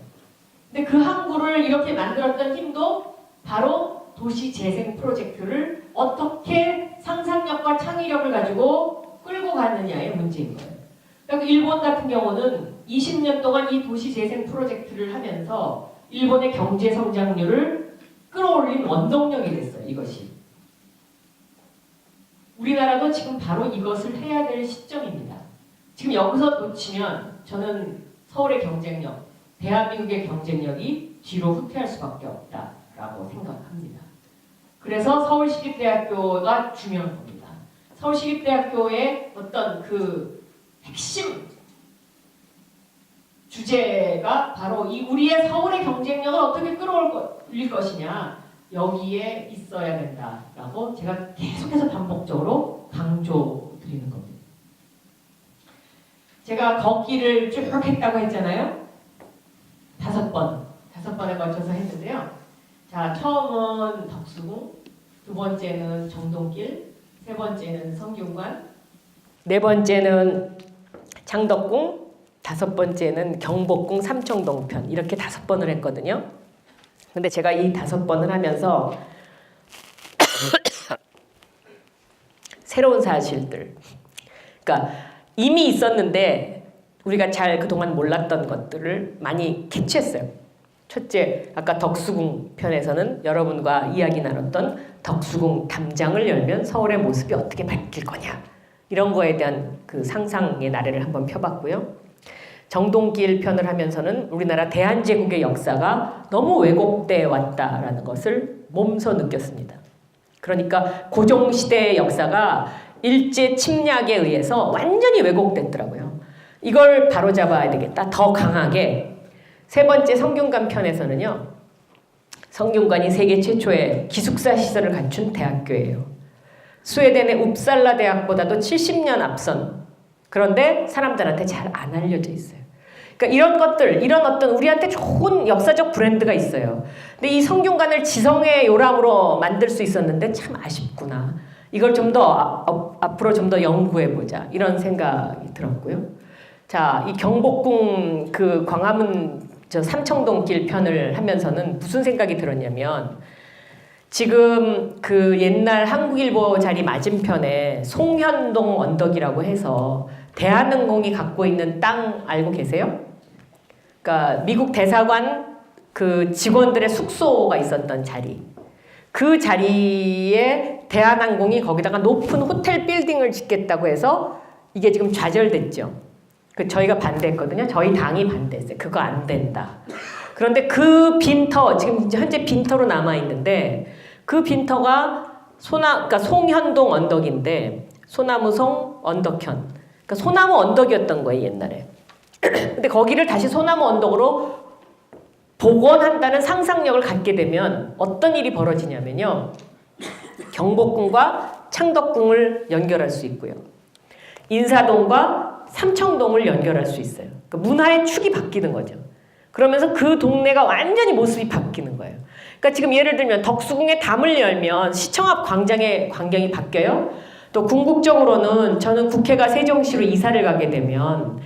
Speaker 1: 근데 그 항구를 이렇게 만들었던 힘도 바로 도시 재생 프로젝트를 어떻게 상상력과 창의력을 가지고 끌고 가느냐의 문제인 거예요. 그러니까 일본 같은 경우는 20년 동안 이 도시 재생 프로젝트를 하면서 일본의 경제 성장률을 끌어올린 원동력이 됐어요. 이것이. 우리나라도 지금 바로 이것을 해야 될 시점입니다. 지금 여기서 놓치면 저는 서울의 경쟁력, 대한민국의 경쟁력이 뒤로 후퇴할 수밖에 없다라고 생각합니다. 그래서 서울시립대학교가 중요한 겁니다. 서울시립대학교의 어떤 그 핵심 주제가 바로 이 우리의 서울의 경쟁력을 어떻게 끌어올릴 것이냐, 여기에 있어야 된다라고 제가 계속해서 반복적으로 강조드리는 겁니다. 제가 걷기를 쭉 했다고 했잖아요. 5번. 5번에 걸쳐서 했는데요. 자, 처음은 덕수궁, 두 번째는 정동길, 세 번째는 성균관, 네 번째는 창덕궁, 다섯 번째는 경복궁 삼청동편 이렇게 5번을 했거든요. 근데 제가 이 5번을 하면서 새로운 사실들, 그러니까 이미 있었는데 우리가 잘 그동안 몰랐던 것들을 많이 캐치했어요. 첫째, 아까 덕수궁 편에서는 여러분과 이야기 나눴던 덕수궁 담장을 열면 서울의 모습이 어떻게 바뀔 거냐 이런 거에 대한 그 상상의 나래를 한번 펴봤고요. 정동길 편을 하면서는 우리나라 대한제국의 역사가 너무 왜곡돼 왔다라는 것을 몸소 느꼈습니다. 그러니까 고종시대의 역사가 일제 침략에 의해서 완전히 왜곡됐더라고요. 이걸 바로잡아야 되겠다. 더 강하게. 세 번째 성균관 편에서는요. 성균관이 세계 최초의 기숙사 시설을 갖춘 대학교예요. 스웨덴의 웁살라 대학보다도 70년 앞선, 그런데 사람들한테 잘 안 알려져 있어요. 그러니까 이런 것들, 이런 어떤 우리한테 좋은 역사적 브랜드가 있어요. 근데 이 성균관을 지성의 요람으로 만들 수 있었는데 참 아쉽구나. 이걸 좀 더 앞으로 좀 더 연구해보자 이런 생각이 들었고요. 자, 이 경복궁 그 광화문 저 삼청동길 편을 하면서는 무슨 생각이 들었냐면 지금 그 옛날 한국일보 자리 맞은편에 송현동 언덕이라고 해서 대한항공이 갖고 있는 땅 알고 계세요? 그러니까 미국 대사관 그 직원들의 숙소가 있었던 자리. 그 자리에 대한항공이 거기다가 높은 호텔 빌딩을 짓겠다고 해서 이게 지금 좌절됐죠. 그 저희가 반대했거든요. 저희 당이 반대했어요. 그거 안 된다. 그런데 그 빈터 지금 현재 빈터로 남아 있는데 그 빈터가 그러니까 송현동 언덕인데 소나무송 언덕현. 그러니까 소나무 언덕이었던 거예요 옛날에. 근데 거기를 다시 소나무 언덕으로 복원한다는 상상력을 갖게 되면 어떤 일이 벌어지냐면요. 경복궁과 창덕궁을 연결할 수 있고요. 인사동과 삼청동을 연결할 수 있어요. 그러니까 문화의 축이 바뀌는 거죠. 그러면서 그 동네가 완전히 모습이 바뀌는 거예요. 그러니까 지금 예를 들면 덕수궁에 담을 열면 시청 앞 광장의 광경이 바뀌어요. 또 궁극적으로는 저는 국회가 세종시로 이사를 가게 되면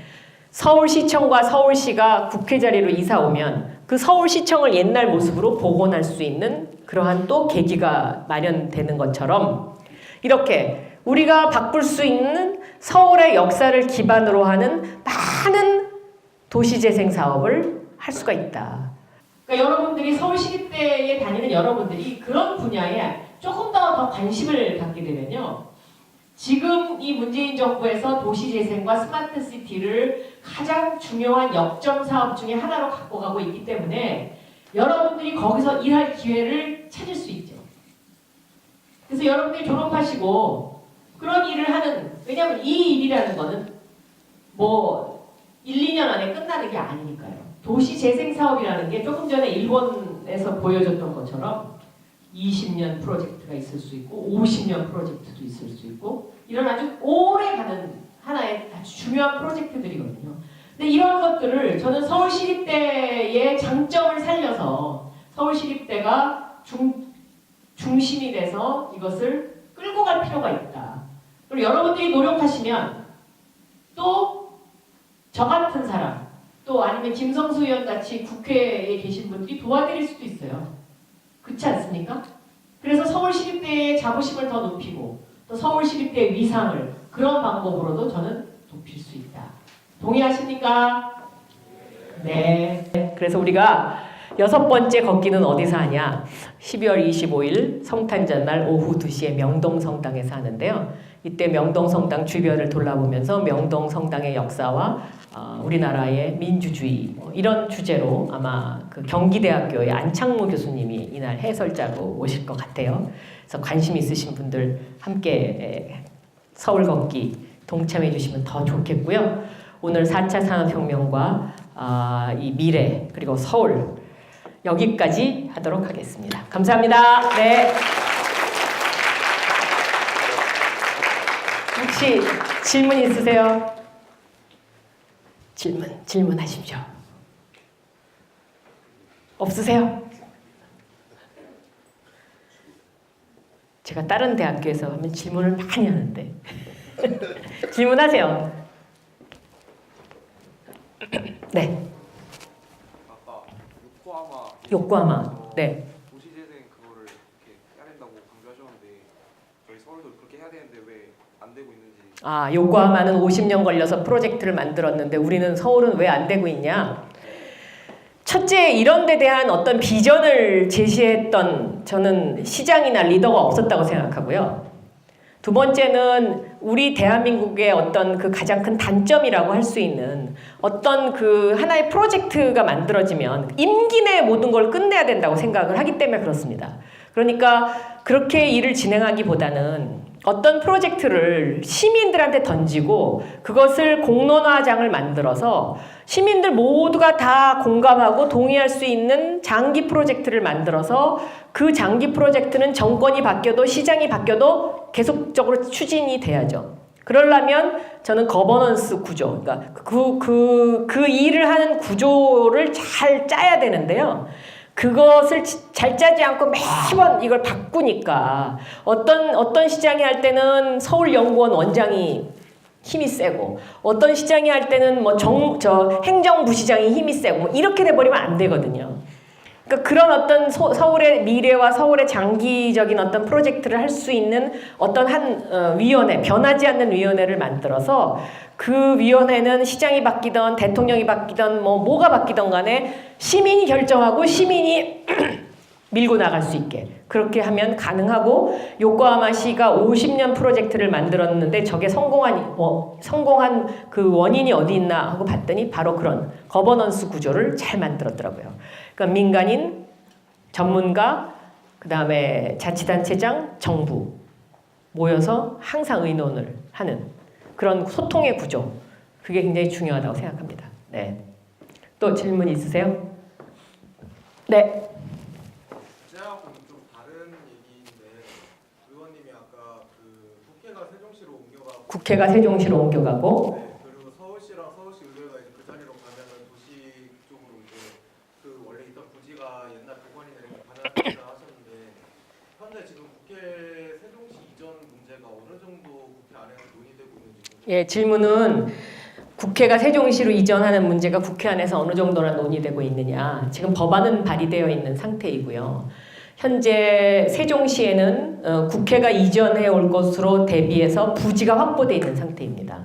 Speaker 1: 서울시청과 서울시가 국회 자리로 이사 오면 그 서울시청을 옛날 모습으로 복원할 수 있는 그러한 또 계기가 마련되는 것처럼 이렇게 우리가 바꿀 수 있는 서울의 역사를 기반으로 하는 많은 도시재생 사업을 할 수가 있다. 그러니까 여러분들이 서울시립대에 다니는 여러분들이 그런 분야에 조금 더 관심을 갖게 되면요. 지금 이 문재인 정부에서 도시재생과 스마트시티를 가장 중요한 역점 사업 중에 하나로 갖고 가고 있기 때문에 여러분들이 거기서 일할 기회를 찾을 수 있죠. 그래서 여러분들이 졸업하시고 그런 일을 하는, 왜냐하면 이 일이라는 거는 뭐 1, 2년 안에 끝나는 게 아니니까요. 도시재생 사업이라는 게 조금 전에 일본에서 보여줬던 것처럼 20년 프로젝트가 있을 수 있고 50년 프로젝트도 있을 수 있고 이런 아주 오래 가는 하나의 아주 중요한 프로젝트들이거든요. 근데 이런 것들을 저는 서울시립대의 장점을 살려서 서울시립대가 중심이 돼서 이것을 끌고 갈 필요가 있다. 그리고 여러분들이 노력하시면 또 저 같은 사람 또 아니면 김성수 의원 같이 국회에 계신 분들이 도와드릴 수도 있어요. 그렇지 않습니까? 그래서 서울시립대의 자부심을 더 높이고 또 서울시립대의 위상을 그런 방법으로도 저는 높일 수 있다. 동의하십니까? 네. 그래서 우리가 6번째 걷기는 어디서 하냐? 12월 25일 성탄절날 오후 2시에 명동성당에서 하는데요. 이때 명동성당 주변을 돌아보면서 명동성당의 역사와 우리나라의 민주주의 이런 주제로 아마 그 경기대학교의 안창무 교수님이 이날 해설자로 오실 것 같아요. 그래서 관심 있으신 분들 함께 서울 걷기 동참해 주시면 더 좋겠고요. 오늘 4차 산업혁명과 이 미래 그리고 서울 여기까지 하도록 하겠습니다. 감사합니다. 네. 혹시 질문 있으세요? 질문하십시오. 없으세요? 제가 다른 대학교에서 하면 질문을 많이 하는데 질문하세요. 네.
Speaker 2: 아까 요코하마
Speaker 1: 요코하마. 네.
Speaker 2: 도시재생 그거를 이렇게 해야 된다고 강조하셨는데 저희 서울도 그렇게 해야 되는데 왜 안 되고 있는지.
Speaker 1: 아, 요코하마는 50년 걸려서 프로젝트를 만들었는데 우리는 서울은 왜 안 되고 있냐? 첫째, 이런 데 대한 어떤 비전을 제시했던 저는 시장이나 리더가 없었다고 생각하고요. 두 번째는 우리 대한민국의 어떤 그 가장 큰 단점이라고 할 수 있는 어떤 그 하나의 프로젝트가 만들어지면 임기 내에 모든 걸 끝내야 된다고 생각을 하기 때문에 그렇습니다. 그러니까 그렇게 일을 진행하기보다는 어떤 프로젝트를 시민들한테 던지고 그것을 공론화장을 만들어서 시민들 모두가 다 공감하고 동의할 수 있는 장기 프로젝트를 만들어서 그 장기 프로젝트는 정권이 바뀌어도 시장이 바뀌어도 계속적으로 추진이 돼야죠. 그러려면 저는 거버넌스 구조, 그러니까 그 일을 하는 구조를 잘 짜야 되는데요. 그것을 잘 짜지 않고 매번 이걸 바꾸니까 어떤 시장이 할 때는 서울연구원 원장이 힘이 세고 어떤 시장이 할 때는 뭐 행정부시장이 힘이 세고 뭐 이렇게 돼버리면 안 되거든요. 그러니까 그런 어떤 서울의 미래와 서울의 장기적인 어떤 프로젝트를 할 수 있는 어떤 한 위원회, 변하지 않는 위원회를 만들어서 그 위원회는 시장이 바뀌던 대통령이 바뀌던 뭐가 바뀌던 간에 시민이 결정하고 시민이 밀고 나갈 수 있게 그렇게 하면 가능하고 요코하마시가 50년 프로젝트를 만들었는데 저게 성공한 그 원인이 어디 있나 하고 봤더니 바로 그런 거버넌스 구조를 잘 만들었더라고요. 그러니까 민간인, 전문가, 그 다음에 자치단체장, 정부 모여서 항상 의논을 하는 그런 소통의 구조. 그게 굉장히 중요하다고 생각합니다. 네. 또 질문 있으세요? 네.
Speaker 2: 제하고는 좀 다른 얘기인데 의원님이 아까 그 국회가 세종시로 옮겨가고
Speaker 1: 국회가 세종시로 옮겨가고
Speaker 2: 네, 그리고 서울시랑 서울시 의회가 이제 그 자리로 가면은 도시 쪽으로 이제 그 원래 있던 부지가 옛날 도관이나 이런 게 가져가신다 하셨는데 현재 지금 국회 세종시 이전 문제가 어느 정도 국회 안에서 논의되고 있는지 좀
Speaker 1: 예, 질문은 국회가 세종시로 이전하는 문제가 국회 안에서 어느 정도나 논의되고 있느냐. 지금 법안은 발의되어 있는 상태이고요. 현재 세종시에는 국회가 이전해 올 것으로 대비해서 부지가 확보되어 있는 상태입니다.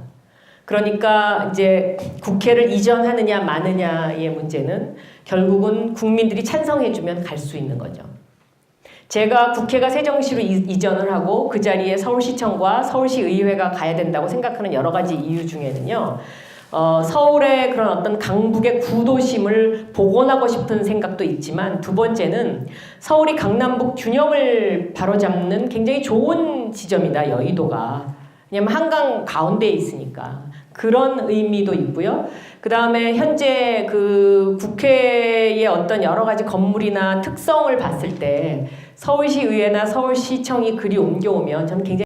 Speaker 1: 그러니까 이제 국회를 이전하느냐 마느냐의 문제는 결국은 국민들이 찬성해주면 갈 수 있는 거죠. 제가 국회가 세종시로 이전을 하고 그 자리에 서울시청과 서울시의회가 가야 된다고 생각하는 여러 가지 이유 중에는요. 서울의 그런 어떤 강북의 구도심을 복원하고 싶은 생각도 있지만 두 번째는 서울이 강남북 균형을 바로잡는 굉장히 좋은 지점이다, 여의도가. 왜냐면 한강 가운데에 있으니까. 그런 의미도 있고요. 그 다음에 현재 그 국회의 어떤 여러 가지 건물이나 특성을 봤을 때 서울시의회나 서울시청이 그리 옮겨오면 저는 굉장히